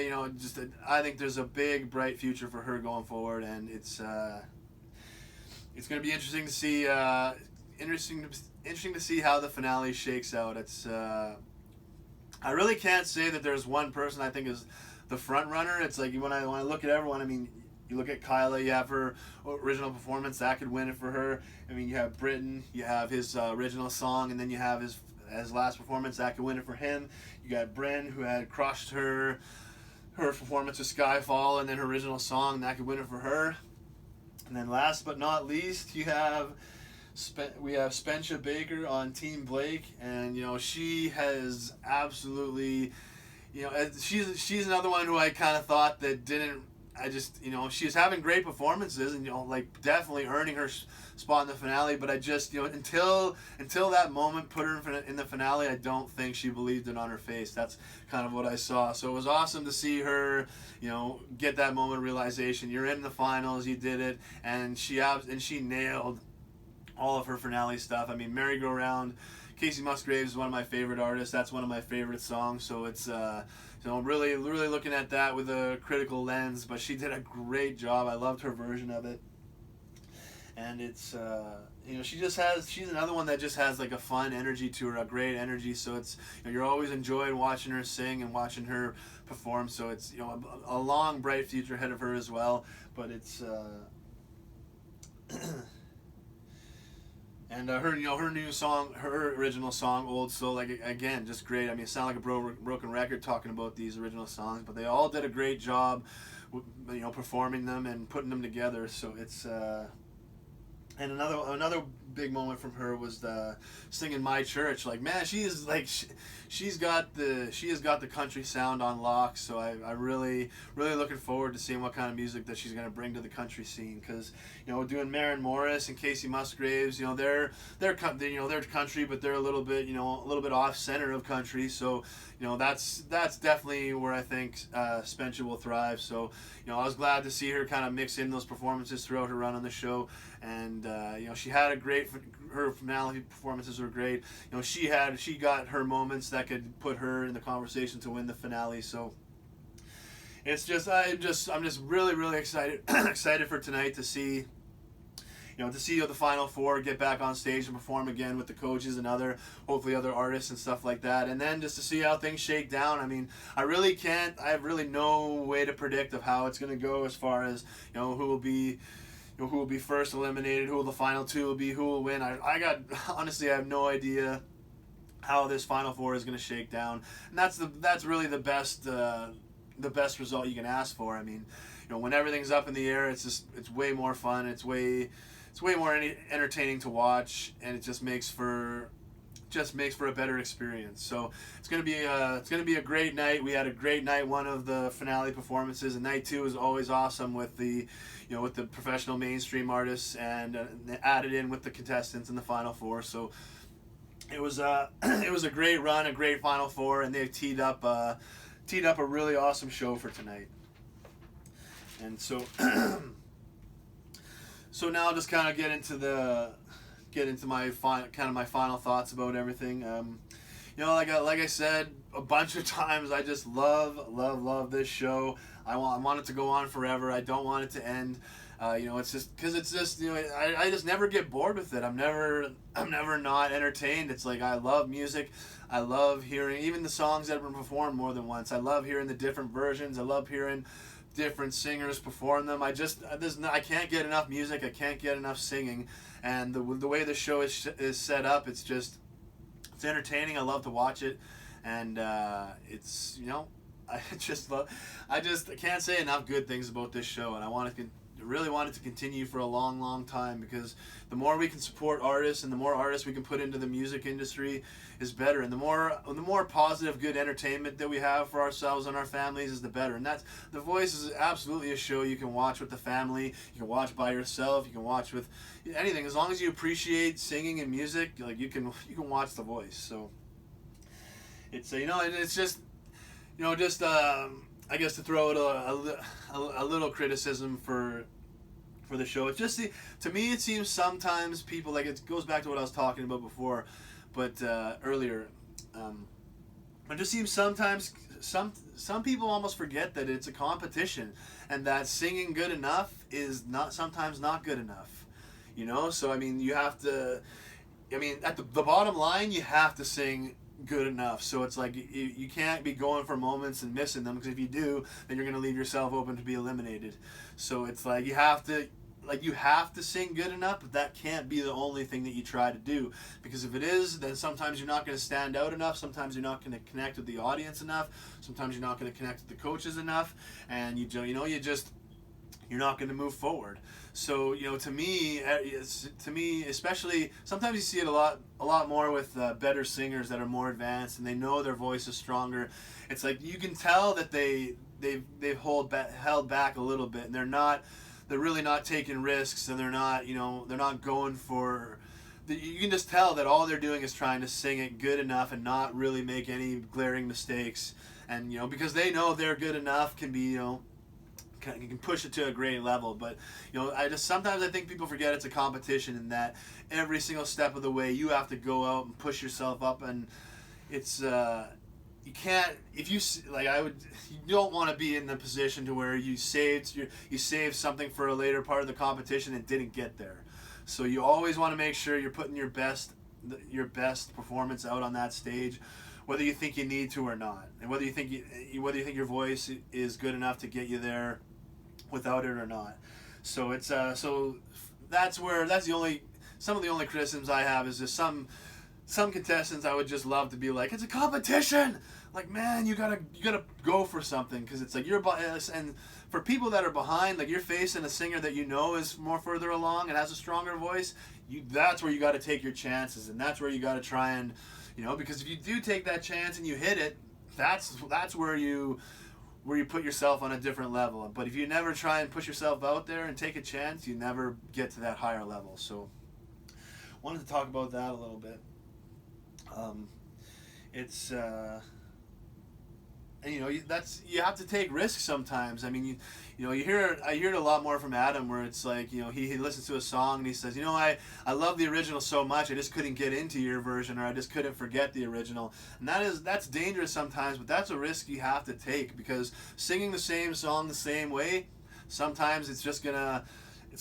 think there's a big, bright future for her going forward, and it's going to be interesting to see interesting to see how the finale shakes out. It's I really can't say that there's one person I think is the front runner. It's like when I look at everyone, I mean, you look at Kyla, you have her original performance, that could win it for her. I mean, you have Britton, you have his original song, and then you have his last performance, that could win it for him. You got Bryn, who had crushed her performance of Skyfall, and then her original song, that could win it for her. And then last but not least, we have Spencer Baker on Team Blake, and she has absolutely, she's another one who I kind of thought that didn't. She's having great performances, and like definitely earning her spot in the finale. But I just until that moment put her in the finale, I don't think she believed it on her face. That's kind of what I saw. So it was awesome to see her, get that moment of realization. You're in the finals, you did it, and she nailed all of her finale stuff. I mean, Merry Go Round. Casey Musgraves is one of my favorite artists. That's one of my favorite songs. So it's really looking at that with a critical lens. But she did a great job. I loved her version of it. And it's she's another one that just has like a fun energy to her, a great energy. So it's you're always enjoying watching her sing and watching her perform. So it's a long bright future ahead of her as well. But it's. And her new song, her original song, Old Soul, like again, just great. I mean, it sounds like a broken record talking about these original songs, but they all did a great job, performing them and putting them together. So it's and another big moment from her was the singing "My Church." Like, man, she has got the country sound on lock. So I really looking forward to seeing what kind of music that she's gonna bring to the country scene. Because doing Maren Morris and Casey Musgraves, they're country, but they're a little bit off center of country. So that's definitely where I think Spencer will thrive. So I was glad to see her kind of mix in those performances throughout her run on the show. And she had her finale performances were great. She got her moments that could put her in the conversation to win the finale. So it's I'm just really excited excited for tonight to see the Final Four get back on stage and perform again with the coaches and hopefully other artists and stuff like that. And then just to see how things shake down. I mean, I have really no way to predict of how it's going to go as far as, who will be first eliminated, who the final two will be, who will win. Honestly, I have no idea how this Final Four is going to shake down. And that's really the best result you can ask for. I mean, when everything's up in the air, it's way more fun. It's way more entertaining to watch, and it just makes for a better experience. So it's gonna be a great night. We had a great night one of the finale performances, and night two is always awesome with the professional mainstream artists and added in with the contestants in the Final Four. So it was a great run, a great Final Four, and they've teed up a really awesome show for tonight. And so so now I'll just kind of get into my final thoughts about everything. like I said a bunch of times, I just love this show. I want it to go on forever. I don't want it to end. It's just because it's just I just never get bored with it. I'm never not entertained. It's like I love music. I love hearing even the songs that have been performed more than once. I love hearing the different versions. I love hearing different singers perform them. I can't get enough music. I can't get enough singing, and the way the show is set up, it's entertaining. I love to watch it, and it's I can't say enough good things about this show, and I really want it to continue for a long time, because the more we can support artists and the more artists we can put into the music industry is better, and the more positive, good entertainment that we have for ourselves and our families is the better. And that's The Voice is absolutely a show you can watch with the family, you can watch by yourself, you can watch with anything, as long as you appreciate singing and music. Like you can watch The Voice. So it's it's just I guess to throw out a little criticism for the show. It's just to me it seems sometimes people, like, it goes back to what I was talking about before, but earlier. It just seems sometimes some people almost forget that it's a competition, and that singing good enough is sometimes not good enough. So I mean, you have to. I mean, at the bottom line, you have to sing good enough. So it's like you can't be going for moments and missing them, because if you do, then you're going to leave yourself open to be eliminated. So it's like you have to sing good enough, but that can't be the only thing that you try to do, because if it is, then sometimes you're not going to stand out enough, sometimes you're not going to connect with the audience enough, sometimes you're not going to connect with the coaches enough, and you're not going to move forward. So to me, especially, sometimes you see it a lot more with better singers that are more advanced and they know their voice is stronger. It's like you can tell that they've held back a little bit, and they're really not taking risks, and they're not going for. You can just tell that all they're doing is trying to sing it good enough and not really make any glaring mistakes, and because they know they're good enough, can be can push it to a great level. But sometimes I think people forget it's a competition, and that every single step of the way you have to go out and push yourself up, and it's you can't, if you you don't want to be in the position to where you saved something for a later part of the competition and didn't get there. So you always want to make sure you're putting your best performance out on that stage, whether you think you need to or not, and whether you think your voice is good enough to get you there without it or not. So it's so that's some of the only criticisms I have is just some contestants I would just love to be like, it's a competition. Like, man, you gotta go for something, because it's like you're biased, and for people that are behind, like you're facing a singer that is more further along and has a stronger voice. That's where you got to take your chances, and that's where you got to try and because if you do take that chance and you hit it, that's where you put yourself on a different level. But if you never try and push yourself out there and take a chance, you never get to that higher level. So wanted to talk about that a little bit. It's and you have to take risks sometimes. I mean, I hear it a lot more from Adam, where it's like, he listens to a song and he says, I love the original so much, I just couldn't get into your version, or I just couldn't forget the original. And that's dangerous sometimes, but that's a risk you have to take, because singing the same song the same way, sometimes it's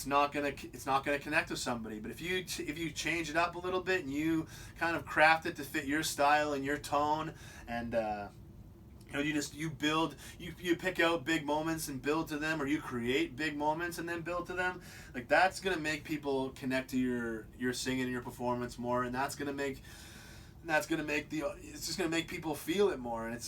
not gonna connect with somebody. But if you change it up a little bit and you kind of craft it to fit your style and your tone, and you pick out big moments and build to them, or you create big moments and then build to them, like that's gonna make people connect to your singing and your performance more, and it's just gonna make people feel it more, and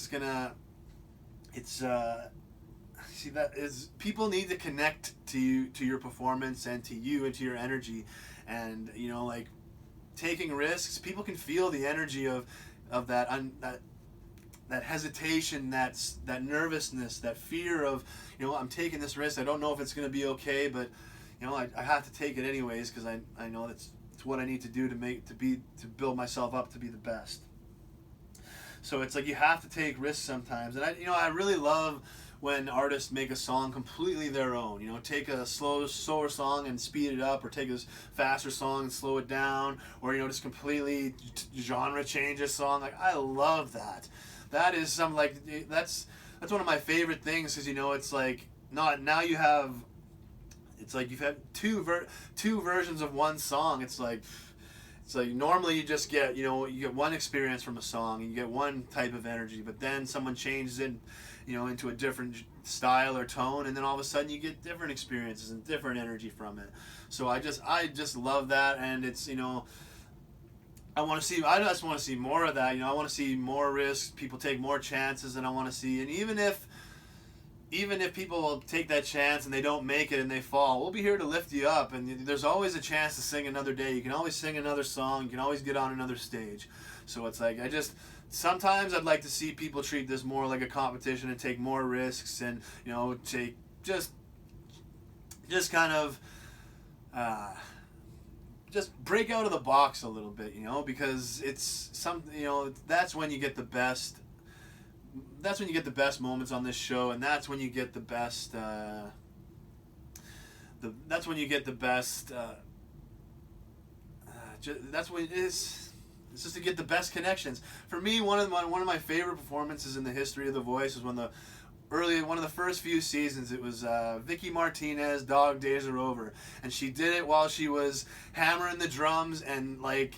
people need to connect to your performance and to you and to your energy, and like taking risks, people can feel the energy of that hesitation, that nervousness, that fear of, I'm taking this risk, I don't know if it's going to be okay, but I have to take it anyways, because I know it's what I need to do to build myself up to be the best. So it's like you have to take risks sometimes, and I really love when artists make a song completely their own. You know, take a slower song and speed it up, or take a faster song and slow it down, or you know, just completely genre change a song. Like, I love that. That is some like that's one of my favorite things, because you know, it's like not now you have. It's like you've had two versions of one song. It's like normally you just get, you know, you get one experience from a song and you get one type of energy, but then someone changes it, you know, into a different style or tone, and then all of a sudden you get different experiences and different energy from it. So I just love that, and it's, you know, I just want to see more of that. You know, I want to see more risks, people take more chances, and I want to see, and even if people will take that chance and they don't make it and they fall, we'll be here to lift you up. And there's always a chance to sing another day. You can always sing another song. You can always get on another stage. So it's like, sometimes I'd like to see people treat this more like a competition and take more risks, and, you know, take just kind of, just break out of the box a little bit, you know, because you know, that's when you get the best. That's when you get the best moments on this show, and that's when you get the best. That's when you get the best. That's when it's just to get the best connections. For me, one of my favorite performances in the history of The Voice was one of the first few seasons. It was Vicky Martinez, "Dog Days Are Over," and she did it while she was hammering the drums, and like,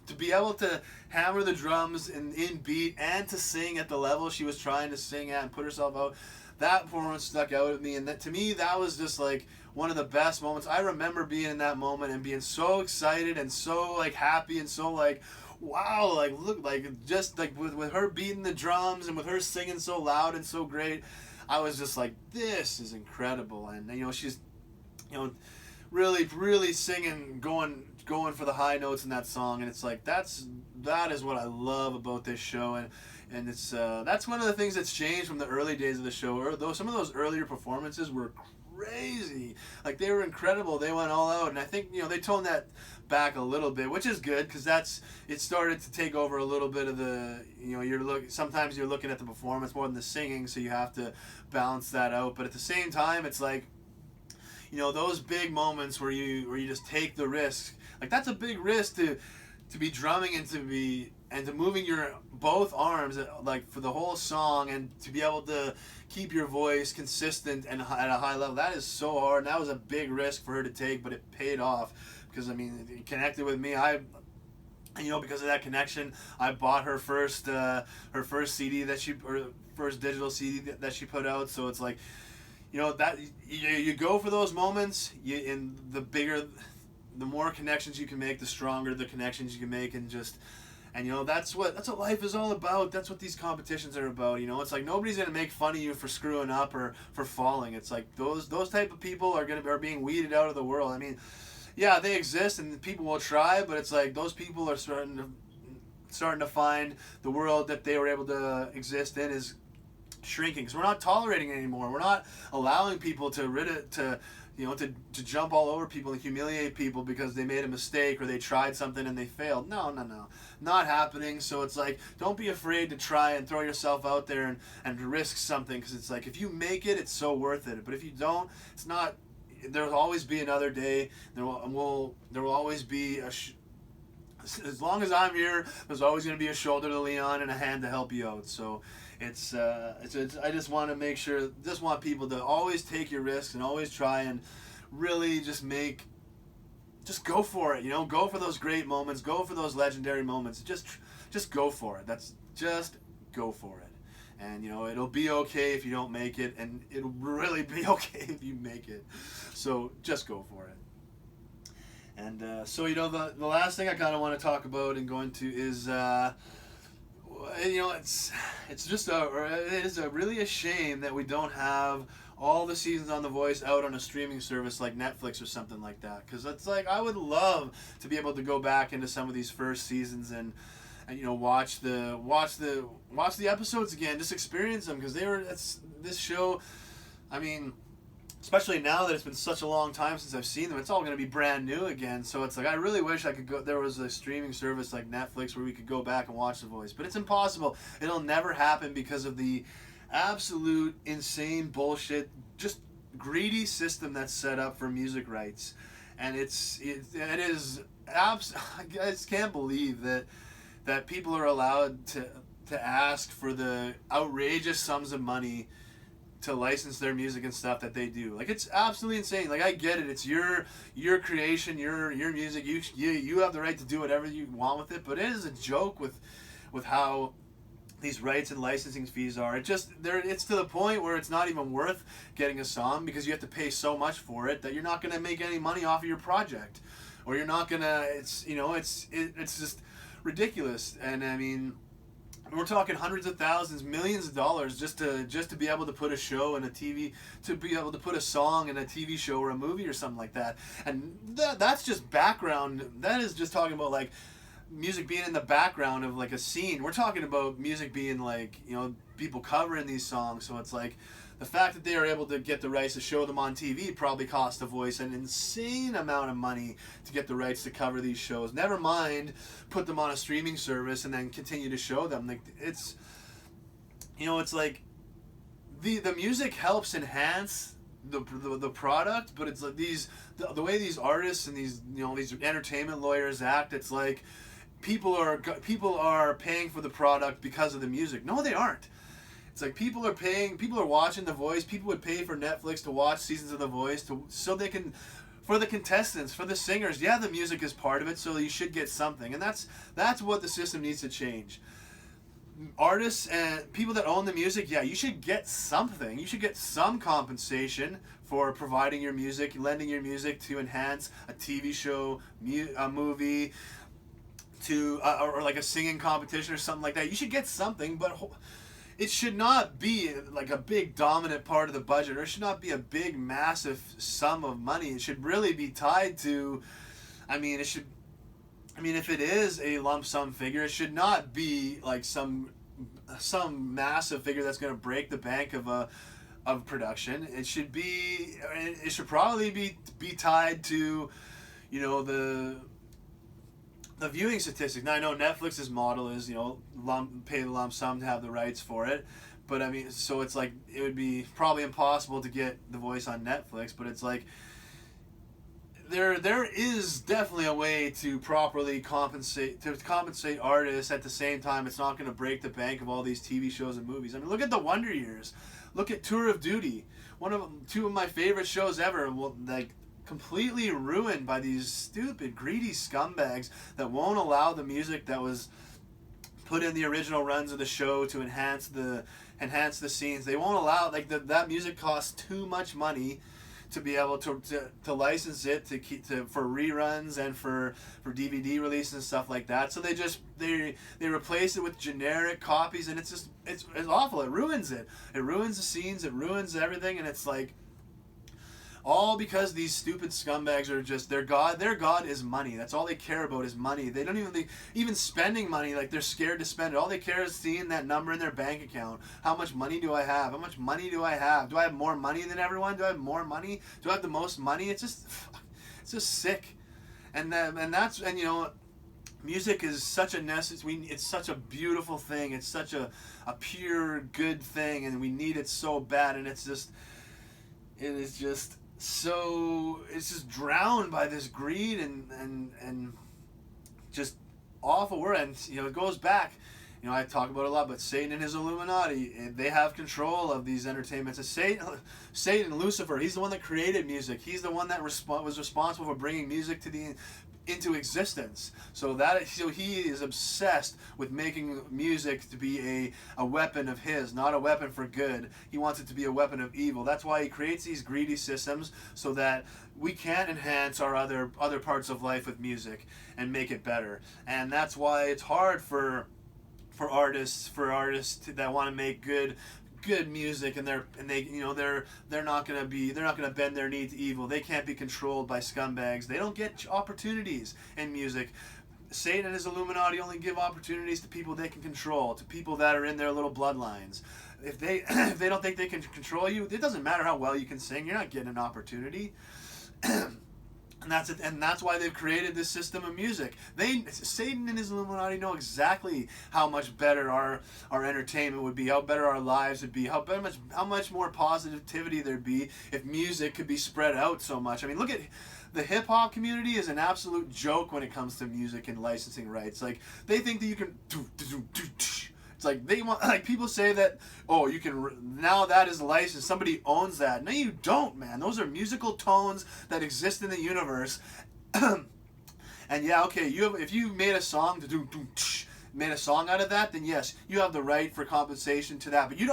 to be able to hammer the drums in beat and to sing at the level she was trying to sing at and put herself out, that performance stuck out at me. And that, to me, that was just like one of the best moments. I remember being in that moment and being so excited and so like happy and so like, wow, like, look, like, just like with her beating the drums and with her singing so loud and so great, I was just like, this is incredible. And you know, she's, you know, really singing, going for the high notes in that song, and it's like, that is what I love about this show. And it's that's one of the things that's changed from the early days of the show. Or though some of those earlier performances were crazy, like, they were incredible, they went all out, and I think, you know, they toned that back a little bit, which is good, because it started to take over a little bit of the, you know, sometimes you're looking at the performance more than the singing, so you have to balance that out. But at the same time, it's like, you know, those big moments where you just take the risk, like, that's a big risk to be drumming and to moving your both arms, like, for the whole song, and to be able to keep your voice consistent and at a high level. That is so hard, and that was a big risk for her to take, but it paid off, because, I mean, it connected with me. You know, because of that connection, I bought her first CD or first digital CD that she put out. So it's like, you know, that you go for those moments, the more connections you can make, the stronger the connections you can make, and you know, that's what life is all about. That's what these competitions are about. You know, it's like, nobody's gonna make fun of you for screwing up or for falling. It's like those type of people are being weeded out of the world. I mean, yeah, they exist and people will try, but it's like those people are starting to find the world that they were able to exist in is shrinking, because we're not tolerating it anymore. We're not allowing people to jump all over people and humiliate people because they made a mistake or they tried something and they failed. No, not happening. So it's like, don't be afraid to try and throw yourself out there and risk something, because it's like, if you make it, it's so worth it. But if you don't, it's not. There will always be another day. There will always be as long as I'm here, there's always going to be a shoulder to lean on and a hand to help you out. So it's I just want to make sure, just want people to always take your risks and always try and really just go for it. You know, go for those great moments, go for those legendary moments. Just go for it. Just go for it. And, you know, it'll be okay if you don't make it, and it'll really be okay if you make it. So just go for it. And so, you know, the last thing I kind of want to talk about and go into is, you know, it is really a shame that we don't have all the seasons on The Voice out on a streaming service like Netflix or something like that. Because it's like, I would love to be able to go back into some of these first seasons and you know, watch the episodes again, just experience them, because this show, I mean, especially now that it's been such a long time since I've seen them, it's all going to be brand new again. So it's like, I really wish there was a streaming service like Netflix where we could go back and watch The Voice, but it's impossible. It'll never happen because of the absolute insane bullshit, just greedy system that's set up for music rights, and it is I just can't believe that people are allowed to ask for the outrageous sums of money to license their music and stuff that they do. Like, it's absolutely insane. Like, I get it. It's your creation, your music. You have the right to do whatever you want with it. But it is a joke with how these rights and licensing fees are. It's to the point where it's not even worth getting a song because you have to pay so much for it that you're not going to make any money off of your project, or you're not gonna. It's just ridiculous. And I mean, we're talking hundreds of thousands, millions of dollars just to be able to put a show in a TV, to be able to put a song in a TV show or a movie or something like that. And that's just background. That is just talking about like music being in the background of like a scene. We're talking about music being like, people covering these songs. So it's like the fact that they are able to get the rights to show them on TV probably cost The Voice an insane amount of money to get the rights to cover these shows. Never mind put them on a streaming service and then continue to show them. Like, it's like the music helps enhance the product, but it's like the way these artists and these these entertainment lawyers act. It's like people are paying for the product because of the music. No, they aren't. It's like people are watching The Voice. People would pay for Netflix to watch seasons of The Voice so they can, for the contestants, for the singers. Yeah, the music is part of it, so you should get something, and that's what the system needs to change. Artists and people that own the music, yeah, you should get something. You should get some compensation for providing your music, lending your music to enhance a TV show, a movie, or like a singing competition or something like that. You should get something, but it should not be like a big dominant part of the budget, or it should not be a big massive sum of money. It should really be tied to, if it is a lump sum figure, it should not be like some massive figure that's going to break the bank of production. It should probably be tied to, the viewing statistics. Now, I know Netflix's model is, pay the lump sum to have the rights for it. But so it's like, it would be probably impossible to get The Voice on Netflix, but it's like, there is definitely a way to properly compensate artists. At the same time, it's not going to break the bank of all these TV shows and movies. Look at the Wonder Years. Look at Tour of Duty. Two of my favorite shows ever. Completely ruined by these stupid, greedy scumbags that won't allow the music that was put in the original runs of the show to enhance the scenes. They won't allow, that music costs too much money to be able to license it for reruns and for DVD releases and stuff like that. So they replace it with generic copies, and it's awful. It ruins it. It ruins the scenes. It ruins everything, and it's like, all because these stupid scumbags are just, their god is money. That's all they care about is money. They don't even spending money, like they're scared to spend it. All they care is seeing that number in their bank account. How much money do I have? How much money do I have? Do I have more money than everyone? Do I have more money? Do I have the most money? It's just sick. And music is such a it's such a beautiful thing. It's such a pure good thing, and we need it so bad, and it's just drowned by this greed and just awful word. And it goes back, I talk about it a lot, but Satan and his Illuminati, they have control of these entertainments. And Satan, Lucifer, he's the one that created music. He's the one that was responsible for bringing music into existence. So he is obsessed with making music to be a weapon of his, not a weapon for good. He wants it to be a weapon of evil. That's why he creates these greedy systems, so that we can't enhance our other parts of life with music and make it better. And that's why it's hard for artists that want to make good music, and they're not gonna bend their knee to evil. They can't be controlled by scumbags. They don't get opportunities in music. Satan and his Illuminati only give opportunities to people they can control, to people that are in their little bloodlines. If they don't think they can control you, it doesn't matter how well you can sing. You're not getting an opportunity. and that's why they've created this system of music. Satan and his Illuminati know exactly how much better our entertainment would be, how better our lives would be, how much more positivity there'd be if music could be spread out so much. I mean, look at the hip hop community is an absolute joke when it comes to music and licensing rights. Like, they think that you can it's like they want, like, people say that, oh, you can, now that is licensed, somebody owns that. No, you don't, man. Those are musical tones that exist in the universe. And yeah, okay, if you made a song made a song out of that, then yes, you have the right for compensation to that. But you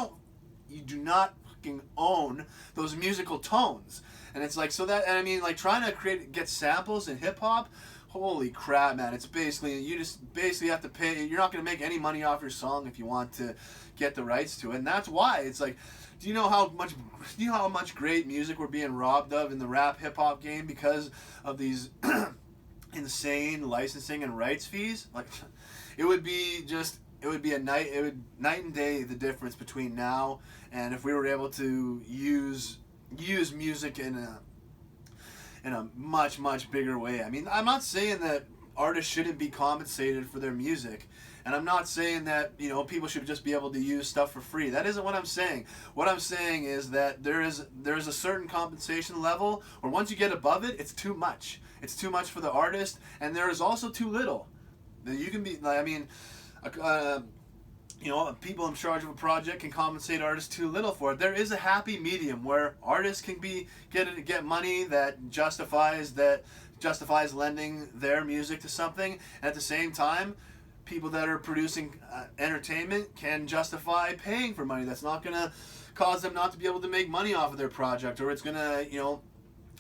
do not fucking own those musical tones. And it's like, so that, and I mean, like, trying to get samples in hip hop, holy crap, man. It's basically, you just basically have to pay. You're not going to make any money off your song if you want to get the rights to it. And that's why it's like, do you know how much great music we're being robbed of in the rap hip hop game because of these insane licensing and rights fees? Like, it would be night and day the difference between now and if we were able to use music in a much bigger way. I mean, I'm not saying that artists shouldn't be compensated for their music, and I'm not saying that, you know, people should just be able to use stuff for free. That isn't what I'm saying. What I'm saying is that there is a certain compensation level where once you get above it, it's too much. It's too much for the artist, and there is also too little. You can be, I mean, you know, people in charge of a project can compensate artists too little for it. There is a happy medium where artists can get money that justifies lending their music to something, and at the same time, people that are producing entertainment can justify paying for money that's not going to cause them not to be able to make money off of their project, or it's going to, you know,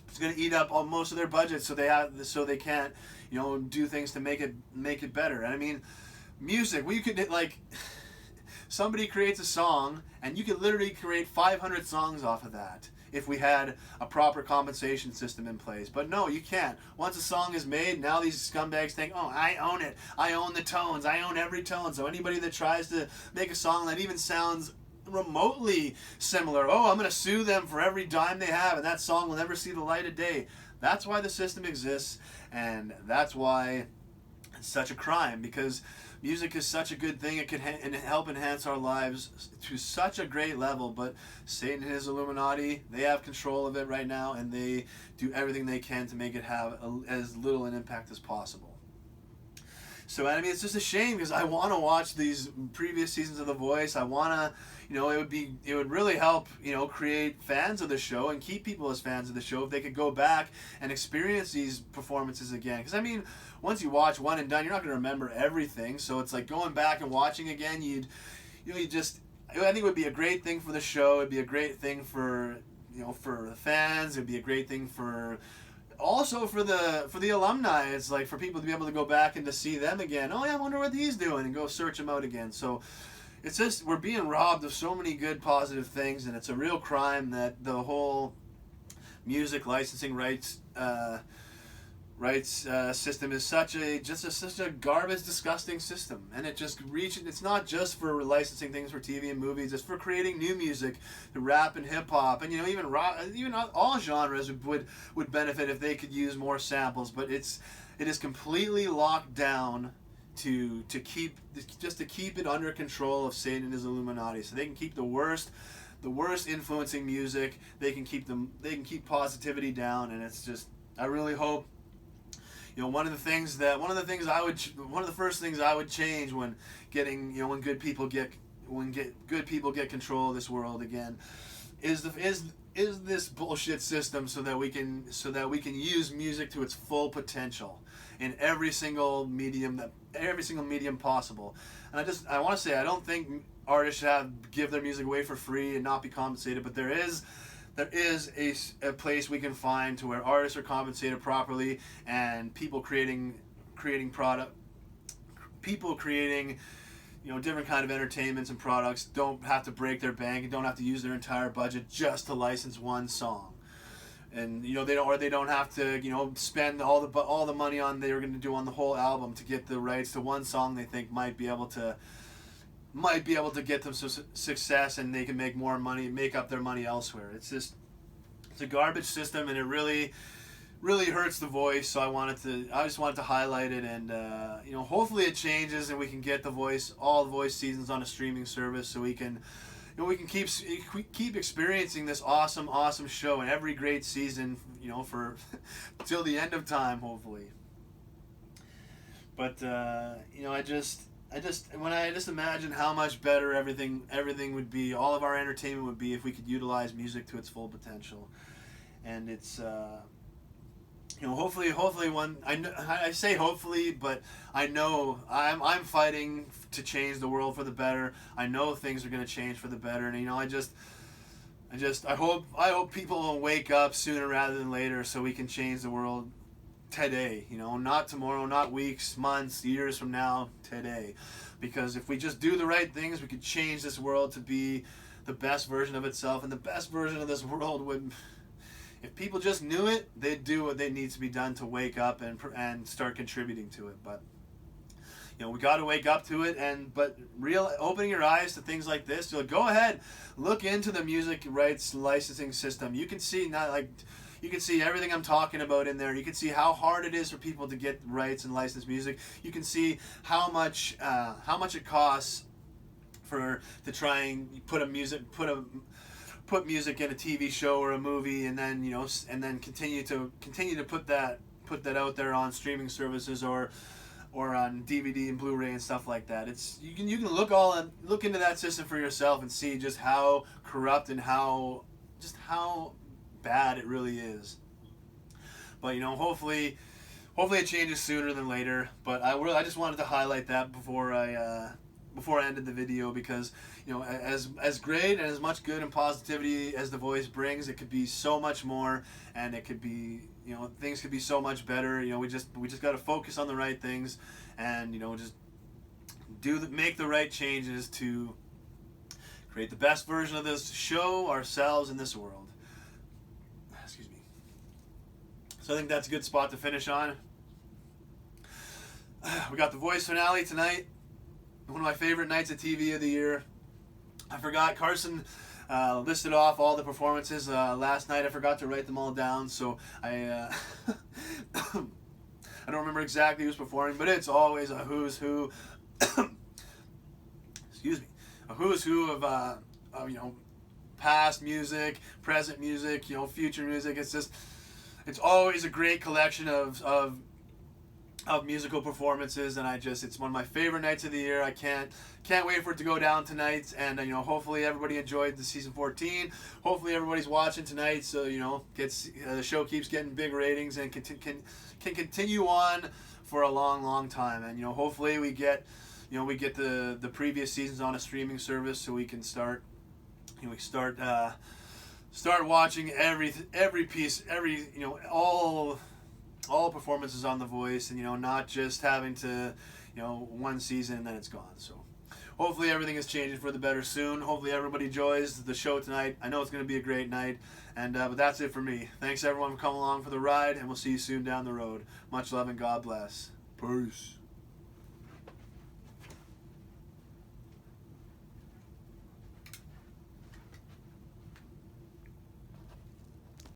it's going to eat up all, most of their budget, so they can't, you know, do things to make it better. And I mean, music, we could, like, somebody creates a song, and you could literally create 500 songs off of that if we had a proper compensation system in place. But no, you can't. Once a song is made, now these scumbags think, oh, I own it. I own the tones. I own every tone. So anybody that tries to make a song that even sounds remotely similar, oh, I'm going to sue them for every dime they have, and that song will never see the light of day. That's why the system exists, and that's why it's such a crime, because music is such a good thing. It can help enhance our lives to such a great level, but Satan and his Illuminati, they have control of it right now, and they do everything they can to make it have as little an impact as possible. So, I mean, it's just a shame, because I want to watch these previous seasons of The Voice. I want to, you know, it would really help, you know, create fans of the show and keep people as fans of the show if they could go back and experience these performances again. Because, I mean, once you watch one and done, you're not going to remember everything. So it's like going back and watching again, I think it would be a great thing for the show. It'd be a great thing for, you know, for the fans. It'd be a great thing also for the alumni. It's like for people to be able to go back and to see them again. Oh yeah, I wonder what he's doing, and go search him out again. So it's just, we're being robbed of so many good positive things, and it's a real crime that the whole music licensing rights system is such a garbage, disgusting system. And it's not just for licensing things for TV and movies, it's for creating new music, the rap and hip hop, and, you know, even rock, even all genres would benefit if they could use more samples. But it is completely locked down to keep it under control of Satan and his Illuminati, so they can keep the worst influencing music. They can keep positivity down, and it's just, I really hope, you know, one of the first things I would change when good people get control of this world again is this bullshit system, so that we can use music to its full potential in every single medium possible. And I want to say, I don't think artists should give their music away for free and not be compensated, but there is a place we can find to where artists are compensated properly, and people creating you know, different kind of entertainments and products don't have to break their bank and don't have to use their entire budget just to license one song. And, you know, they don't have to, you know, spend all the money they were going to do on the whole album to get the rights to one song they think might be able to get them success, and they can make more money, make up their money elsewhere. It's a garbage system, and it really really hurts the voice. So I just wanted to highlight it, and hopefully it changes and we can get all the voice seasons on a streaming service, so we can. We can keep experiencing this awesome show and every great season, for till the end of time, hopefully. But I just imagine how much better everything would be, all of our entertainment would be if we could utilize music to its full potential. And it's hopefully one. I say hopefully, but I know I'm fighting to change the world for the better. I know things are going to change for the better, and I hope people will wake up sooner rather than later, so we can change the world today. Not tomorrow, not weeks, months, years from now. Today, because if we just do the right things, we could change this world to be the best version of itself, and the best version of this world would. If people just knew it, they'd do what they need to be done to wake up and start contributing to it. But we got to wake up to it, but opening your eyes to things like this. Go ahead, look into the music rights licensing system. You can see everything I'm talking about in there. You can see how hard it is for people to get rights and license music. You can see how much it costs to try and put music in a TV show or a movie, and then continue to put that out there on streaming services or on DVD and Blu-ray and stuff like that. You can look into that system for yourself and see just how corrupt and how bad it really is. But hopefully it changes sooner than later. But I just wanted to highlight that before I ended the video, because as great and as much good and positivity as The Voice brings, it could be so much more, and it could be things could be so much better. We just got to focus on the right things, and just make the right changes to create the best version of this show, ourselves, in this world. Excuse me. So I think that's a good spot to finish on. We got The Voice finale tonight. One of my favorite nights of TV of the year. I forgot, Carson listed off all the performances last night. I forgot to write them all down, so I I don't remember exactly who's performing, but it's always a who's who. Excuse me, a who's who of past music, present music, future music. It's always a great collection of musical performances, and it's one of my favorite nights of the year. I can't wait for it to go down tonight, and hopefully everybody enjoyed the season 14. Hopefully everybody's watching tonight, so the show keeps getting big ratings and can continue on for a long time. And hopefully we get the previous seasons on a streaming service, so we can start watching every piece, all performances on The Voice, and not just having to one season and then it's gone. So hopefully everything is changing for the better soon. Hopefully everybody enjoys the show tonight. I know it's going to be a great night, and but that's it for me. Thanks everyone for coming along for the ride, and we'll see you soon down the road. Much love and God bless. Peace.